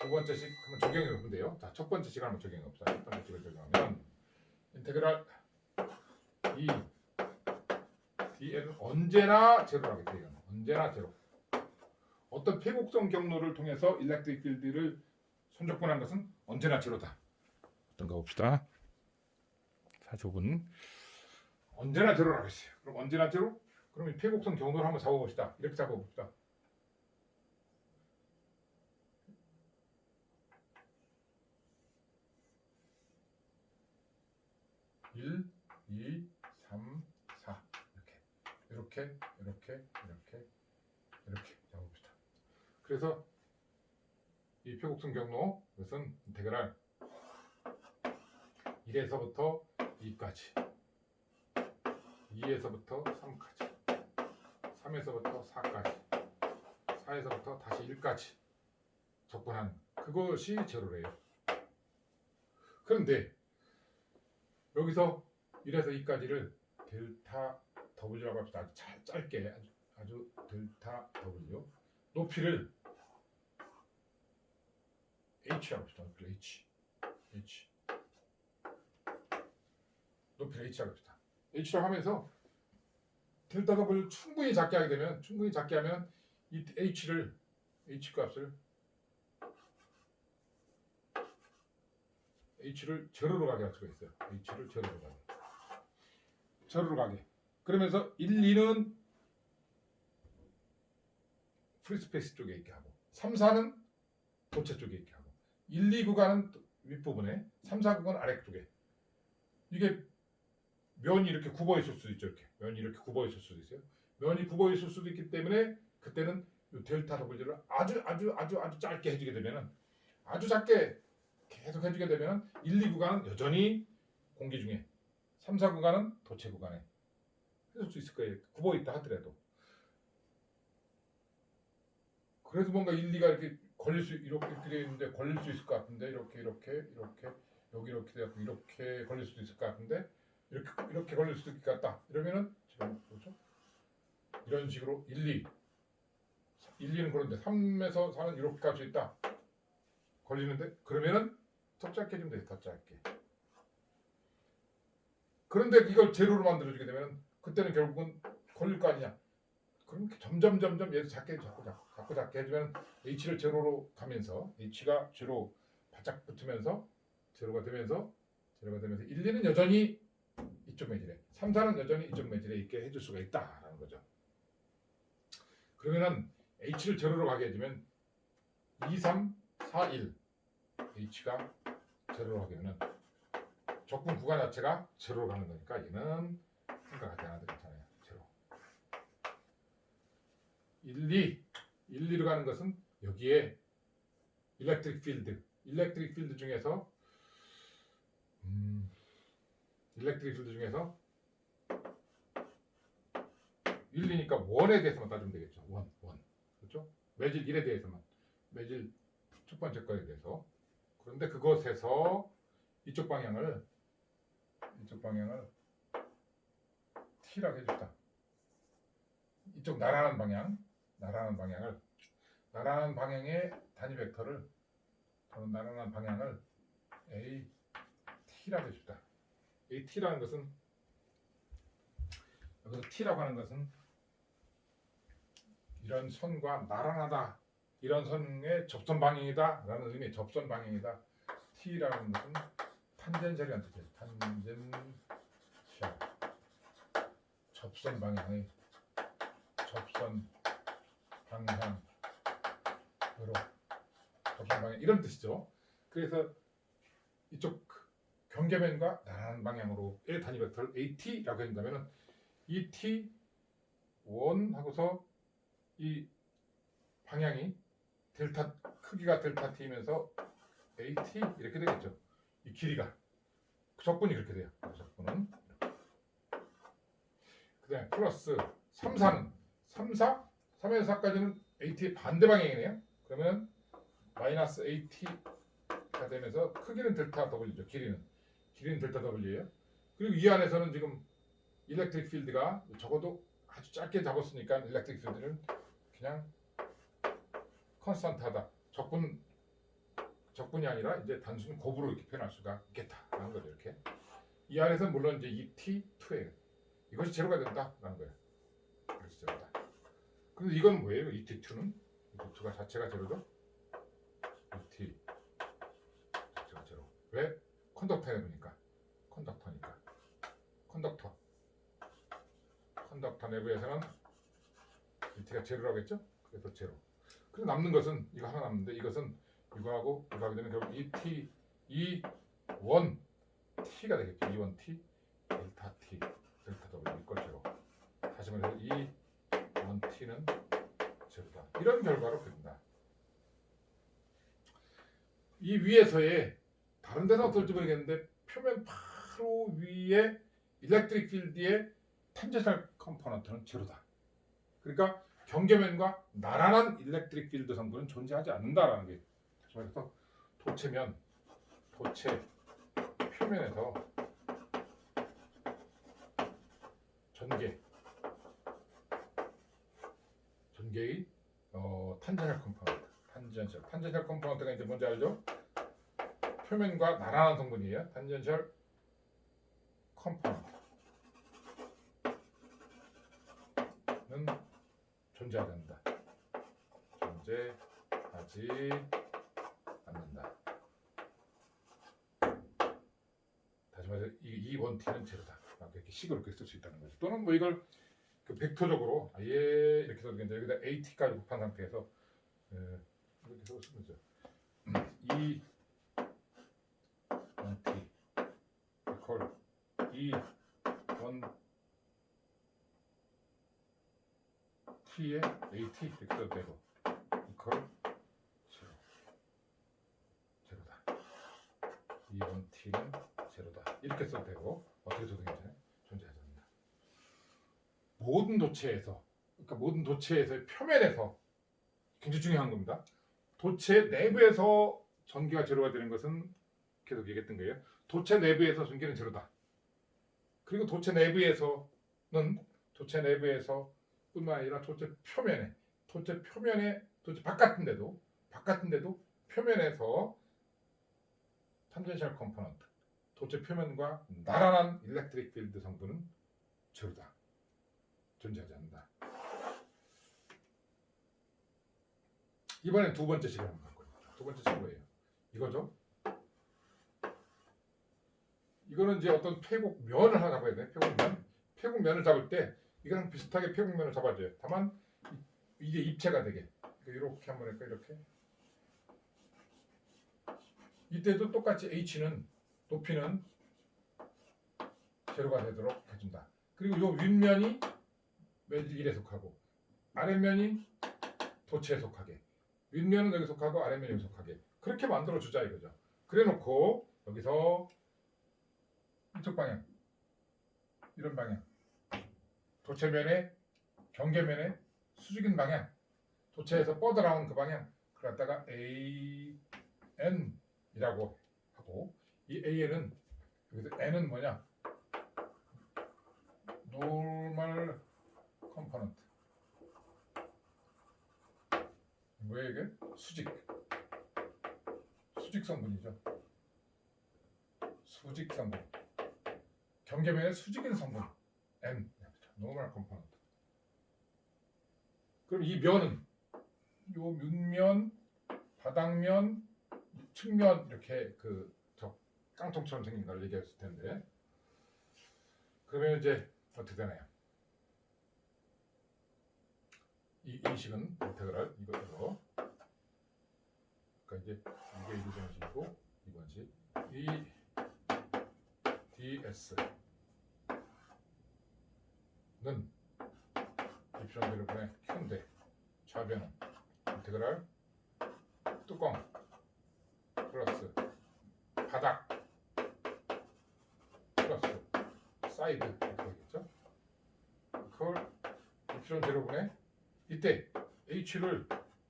두 번째식 하면 적용이 없는데요. 자, 첫 번째 식을 하면 적용이 없어요. 첫 번째 식을 적용하면 인테그랄 이 dn은 언제나 제로라고 해요. 이건 언제나 제로. 어떤 폐곡성 경로를 통해서 일렉트릭 필드를 선적분한 것은 언제나 제로다. 어떤가 봅시다. 45분. 언제나 제로라고 했어요. 그럼 언제나 제로? 그럼 이 폐곡성 경로를 한번 잡아봅시다. 이렇게 잡아봅시다. 1, 2, 3, 4 이렇게 잡아봅시다. 그래서 이 표곡성 경로 이것은 인테그랄 1에서부터 2까지 2에서부터 3까지 3에서부터 4까지 4에서부터 다시 1까지 적분한 그것이 제로래요. 그런데 여기서 1에서 2까지를 델타 W라고 합시다. 아주 짧게 아주 델타 W 높이를 H라고 합시다. 높이를 H 높이를 H라고 합시다. H라고 하면서 델타 W를 충분히 작게 하면 이 H 값을 제로로 가게 할 수가 있어요. H를 제로로 가게. 그러면서 1, 2는 프리스페이스 쪽에 있게 하고 3, 4는 도체 쪽에 있게 하고 1, 2 구간은 윗부분에 3, 4 구간 아래쪽에 이게 면이 이렇게 굽어 있을 수도 있죠. 이렇게 면이 이렇게 굽어 있을 수도 있어요. 면이 굽어 있을 수도 있기 때문에 그때는 이 델타 W를 아주 짧게 해주게 되면은 아주 작게 계속 해주게 되면은 1, 2 구간은 여전히 공기 중에 3, 4 구간은 도체 구간에 해줄 수 있을 거예요. 굽어 있다 하더라도. 그래서 뭔가 1, 2가 이렇게 걸릴 수 이렇게 되어 있는데 걸릴 수 있을 것 같은데 이렇게 여기 이렇게 돼갖고 이렇게 걸릴 수도 있을 것 같은데 이렇게 걸릴 수도 있을 것 같다. 이러면은 지금 뭐죠? 이런 식으로 1, 2는 그런데 3에서 4는 이렇게 갈 수 있다. 걸리는데 그러면은 더 짧게 해주면 돼. 더 짧게. 그런데 이걸 제로로 만들어주게 되면 그때는 결국은 걸릴 거 아니냐. 그럼 점점 얘를 작게 해주면 H를 제로로 가면서 H가 제로 바짝 붙으면서 제로가 되면서 1, 2는 여전히 이쪽 매질에 3, 4는 여전히 이쪽 매질에 있게 해줄 수가 있다라는 거죠. 그러면은 H를 제로로 가게 해주면 2, 3, 4, 1 H가 제로로 가게 되면 적분 구간 자체가 제로로 가는 거니까 얘는 생각하지 않아도 괜찮아요. 제로. 1, 2로 가는 것은 여기에 일렉트릭 필드 중에서 1, 2니까 원에 대해서만 따지면 되겠죠. 원. 그렇죠? 매질 1에 대해서만. 매질 첫 번째 거에 대해서. 그런데 그것에서 이쪽 방향을 T라고 해줍시다. 이쪽 날아가는 방향의 단위 벡터를 저는 날아가는 방향을 A T라고 해줍시다. A T라는 것은 여기서 T라고 하는 것은 이런 선과 나란하다. 이런 선의 접선 방향이다라는 의미. 접선 방향이다. T라는 것은 탄젠셜이라는 뜻이에요. 탄젠셜. 접선 방향으로 접선 방향 이런 뜻이죠. 그래서 이쪽 경계면과 나란한 방향으로의 단위 벡터를 AT라고 한다면은 이 T 원 하고서 이 방향이 크기가 델타 T면서 AT 이렇게 되겠죠. 이 길이가 적분이 그렇게 돼요. 적분은 그다음에 플러스 3, 4는 3에서 4까지는 AT의 반대 방향이네요. 그러면 마이너스 AT가 되면서 크기는 델타 W죠. 길이는 델타 W예요. 그리고 이 안에서는 지금 일렉트릭 필드가 적어도 아주 짧게 잡았으니까 일렉트릭 필드는 그냥 컨스턴트하다. 적분 적분이 아니라 이제 단순 곱으로 이렇게 표현할 수가 있겠다라는 거죠. 이렇게 이 안에서 물론 이제 ET2예요. 이것이 제로가 된다라는 거예요. 이것이 제로다. 근데 이건 뭐예요? ET2는 ET2가 자체가 제로죠. ET 자체가 제로. 왜? 컨덕터에 보니까 컨덕터니까 컨덕터 내부에서는 ET가 제로라고 했죠? 그래서 제로. 그리고 남는 것은 이거 하나 남는데 이것은 이거하고 이거 하게 되면 결국 ET E1 T가 되겠죠. E1 T 델타 T 델타 W 이걸 제로. 다시 말해서 E1 T는 제로다. 이런 결과로 된다. 이 위에서의 다른 데서 어떨지 모르겠는데 표면 바로 위에 일렉트릭 필드의 탄젠셜 컴포넌트는 제로다. 그러니까 경계면과 나란한 일렉트릭 필드 성분은 존재하지 않는다라는 게 다시 말해서 도체 표면에서 전개의 탄젠셜 컴포넌트 탄젠셜 컴포넌트가 이제 뭔지 알죠? 표면과 나란한 성분이에요. 탄젠셜 컴포넌트는 존재하지 않는다. 존재하지 않는다. 다시 말해서 이 원티는 제로다. 이렇게 식으로 쓸 수 있다는 거죠. 또는 뭐 이걸 그 벡터적으로 아예 이렇게 써도 괜찮아요. 여기다 AT까지 곱한 상태에서 이렇게 쓰면 되죠. 이 원티 이퀄 이 원 T의 AT 이렇게 써도 되고 이퀄 제로다. 이 원 T는 제로다. 이렇게 써도 되고 어떻게 써도 괜찮아요. 존재하지 않는다. 모든 도체에서의 표면에서 굉장히 중요한 겁니다. 도체 내부에서 전기가 제로가 되는 것은 계속 얘기했던 거예요. 도체 내부에서 전기는 제로다. 그리고 도체 내부에서뿐만 아니라 도체 바깥인데도 표면에서 탄젠셜 컴포넌트 도체 표면과 나란한 일렉트릭 필드 성분은 제로다. 존재하지 않는다. 이번엔 두 번째 식을 한번 볼 거예요. 두 번째 식은 뭐예요? 이거죠. 이거는 이제 어떤 폐곡면을 하나 잡아야 돼. 폐곡면을 잡을 때 이거랑 비슷하게 폐곡면을 잡아줘요. 다만 이게 입체가 되게 이렇게 한번 할까 이렇게. 이때도 똑같이 H는 높이는 제로가 되도록 해준다. 그리고 요 윗면이 매질일에 속하고 아랫면이 도체에 속하게 윗면은 여기 속하고 아랫면이 여기 속하게 그렇게 만들어 주자 이거죠. 그래 놓고 여기서 이쪽 방향 이런 방향 도체면에 경계면에 수직인 방향 도체에서 뻗어나온 그 방향 그걸 갖다가 AN이라고 하고 이 AN은 여기서 N은 뭐냐 노멀 컴포넌트 뭐예요 이게? 수직 성분이죠. 수직 성분 경계면의 수직인 성분 N 노멀 컴포넌트. 그럼 이 면은 요 밑면 바닥면 측면 이렇게 저 깡통처럼 생긴 걸 얘기했을 텐데 그러면 이제 어떻게 되나요? 이 식은 인테그랄 이거로 그러니까 이제 이게 1번식이고 2번식 이 ds는 입시론 여러분의 Q인데 좌변은 인테그랄 뚜껑 플러스 바닥 플러스 사이드 이렇게 되겠죠. 그걸 입시론 제로분의 이때 H를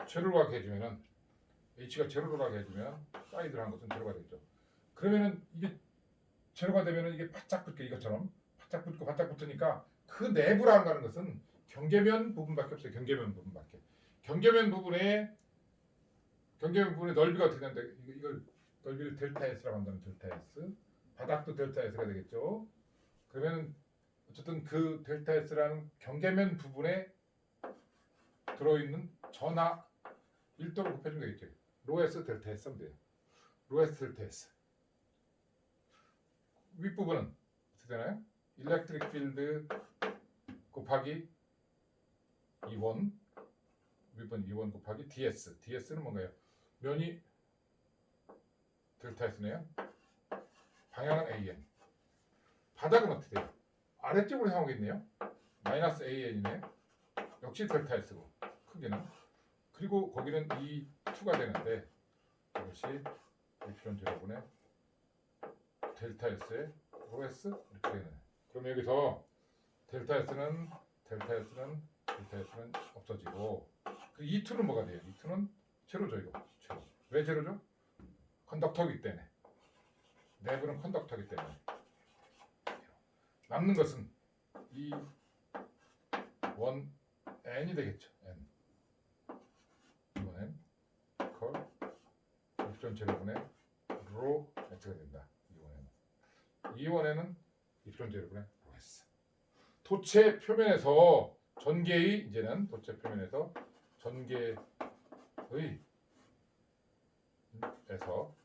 제로로 가게 해주면은 H가 제로로 가게 해주면 사이드를 한 것은 제로가 되죠. 그러면은 이게 제로가 되면은 이게 바짝 붙게 이것처럼 바짝 붙으니까 그 내부라는 가는 것은 경계면 부분밖에 없어요. 경계면 부분에 경계면 부분의 넓이가 어떻게 되는데 이걸 넓이를 델타 S라고 한다면 델타 S 바닥도 델타 S가 되겠죠. 그러면 어쨌든 그 델타 S라는 경계면 부분에 들어있는 전하 밀도를 곱해주면 되겠죠. 로 S 델타 S 하면 돼요. 로 S 델타 S. 윗부분은 어떻게 되나요? 일렉트릭 필드 곱하기 E1 윗부분 E1 곱하기 DS. DS는 뭔가요? 면이 델타 S네요. 방향은 AN. 바닥은 어떻게 돼요? 아래쪽으로 향하겠네요. 마이너스 AN이네. 역시 델타 S고 크기는. 그리고 거기는 E2가 되는데 이것이 이프론 제로분의 델타 S의 OS 이렇게 되네. 그럼 여기서 델타 S는 없어지고 그 E2는 뭐가 돼요? E2는 제로죠 이거. 제로. 왜 제로죠? 컨덕터이기 때문에. 내부는 컨덕터이기 때문에. 남는 것은 E1 N이 되겠죠. N. E1 N 컬 이프론 제로분의 로 S가 된다. E1 N은 이프론 제로분의 로 S. 도체 표면에서 전개의 이제는 도체 표면에서 전개의 에서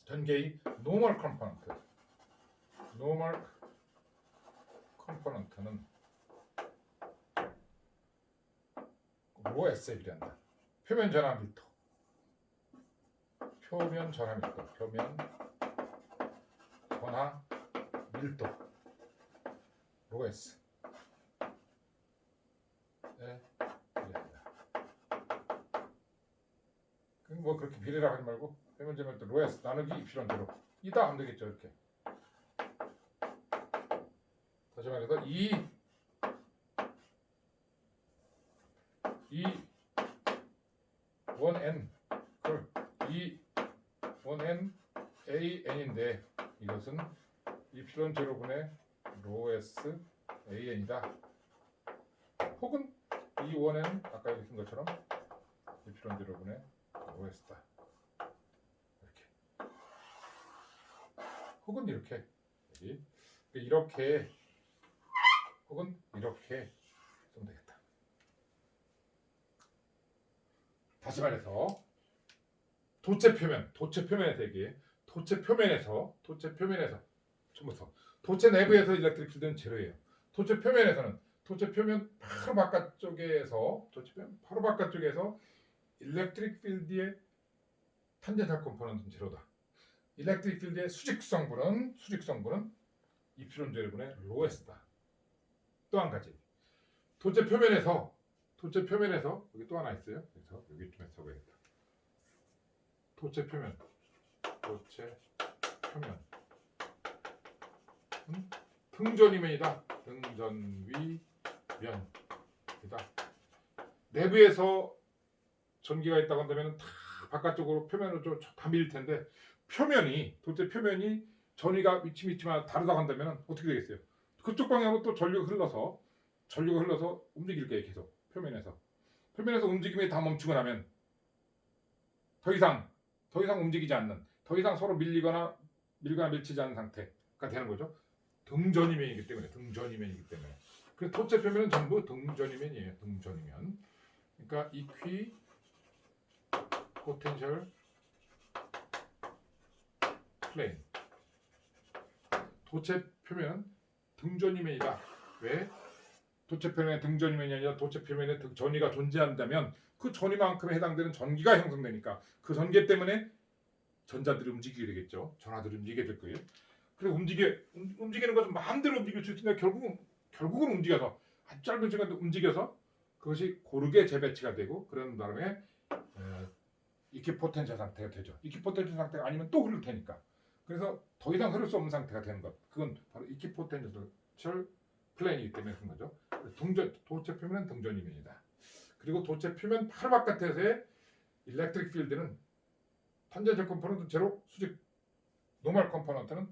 전개의 노멀 컴포넌트는 로 S에 비례한다. 표면 전하 밀도 로 S 에 비례한다. 뭐 그렇게 비례라고 하지 말고 표면 전하 밀도 로 S 나누기 이프론 제로 이다 하면 되겠죠. 이렇게 다시 말해서 E1N E1N AN인데 이것은 이프론 제로분의 로 S AN이다. 혹은 E1N 아까 여기 쓴 것처럼 이프론 제로분의 로 S다. 이렇게. 혹은 이렇게 혹은 이렇게 쓰면 되겠다. 다시 말해서 도체 표면에서 얘기해. 도체 표면에서 처음부터 도체 내부에서 일렉트릭 필드는 제로예요. 도체 표면에서는 도체 표면 바로 바깥쪽에서 일렉트릭 필드의 탄젠셜 컴포넌트는 제로다. 일렉트릭 필드의 수직성분은 이프론 제로분의 로 S다. 또 한 가지 도체 표면에서 여기 또 하나 있어요. 그래서 여기쯤에 써봐야겠다. 도체 표면 등전위면이다. 등전위면이다. 내부에서 전기가 있다고 한다면 다 바깥쪽으로 표면으로 다 밀릴 텐데 도체 표면이 전위가 위치마다 다르다고 한다면 어떻게 되겠어요? 그쪽 방향으로 또 전류가 흘러서 움직일 거예요. 계속 표면에서 움직임이 다 멈추고 나면 더 이상 움직이지 않는, 더 이상 서로 밀리거나 밀치지 않는 상태가 되는 거죠. 등전이면이기 때문에. 그래서 토체 표면은 전부 등전이면이에요. 등전이면. 그러니까 이퀴 포텐셜 플레인. 도체 표면은 등전이면이다. 왜? 도체 표면에 등전이면이 아니라 도체 표면에 전위가 존재한다면 그 전위만큼에 해당되는 전기가 형성되니까 그 전기 때문에 전자들이 움직이게 되겠죠. 전하들이 움직이게 될 거예요. 그리고 움직이는 것은 마음대로 움직일 수 있으나 결국은 움직여서 아주 짧은 시간에 움직여서 그것이 고르게 재배치가 되고 그런 다음에 이퀴포텐셜 상태가 되죠. 이퀴포텐셜 상태가 아니면 또 흐를 테니까. 그래서 더 이상 흐를 수 없는 상태가 되는 것. 그건 바로 이퀴포텐셜 플레인이기 때문에 그런 거죠. 도체 표면은 등전이면이다. 그리고 도체 표면 바로 바깥에서의 일렉트릭 필드는 탄젠셜 컴포넌트 제로, 수직 노멀 컴포넌트는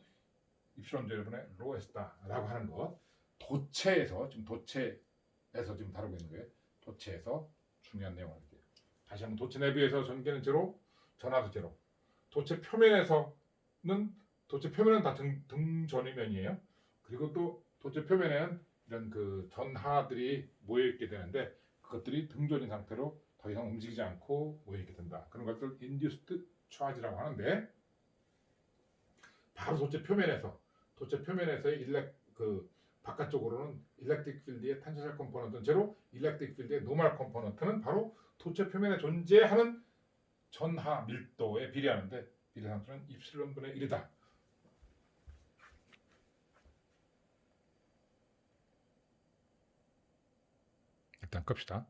이프론 제로분의 로 S다라고 하는 것. 도체에서 지금 다루고 있는 거예요. 도체에서 중요한 내용을 할게요. 다시 한번 도체 내부에서 전기는 제로, 전하도 제로. 도체 표면에서는 도체 표면은 다 등전위면이에요. 그리고 또 도체 표면에는 이런 그 전하들이 모여 있게 되는데 그것들이 등전인 상태로 더 이상 움직이지 않고 모여 있게 된다. 그런 것들 인듀스드 차지라고 하는데 바로 도체 표면에서의 그 바깥쪽으로는 일렉트릭 필드의 탄젠셜 컴포넌트는 제로, 일렉트릭 필드의 노멀 컴포넌트는 바로 도체 표면에 존재하는 전하 밀도에 비례하는데 비례상수는 입실론분의 1이다. 일단 끕시다.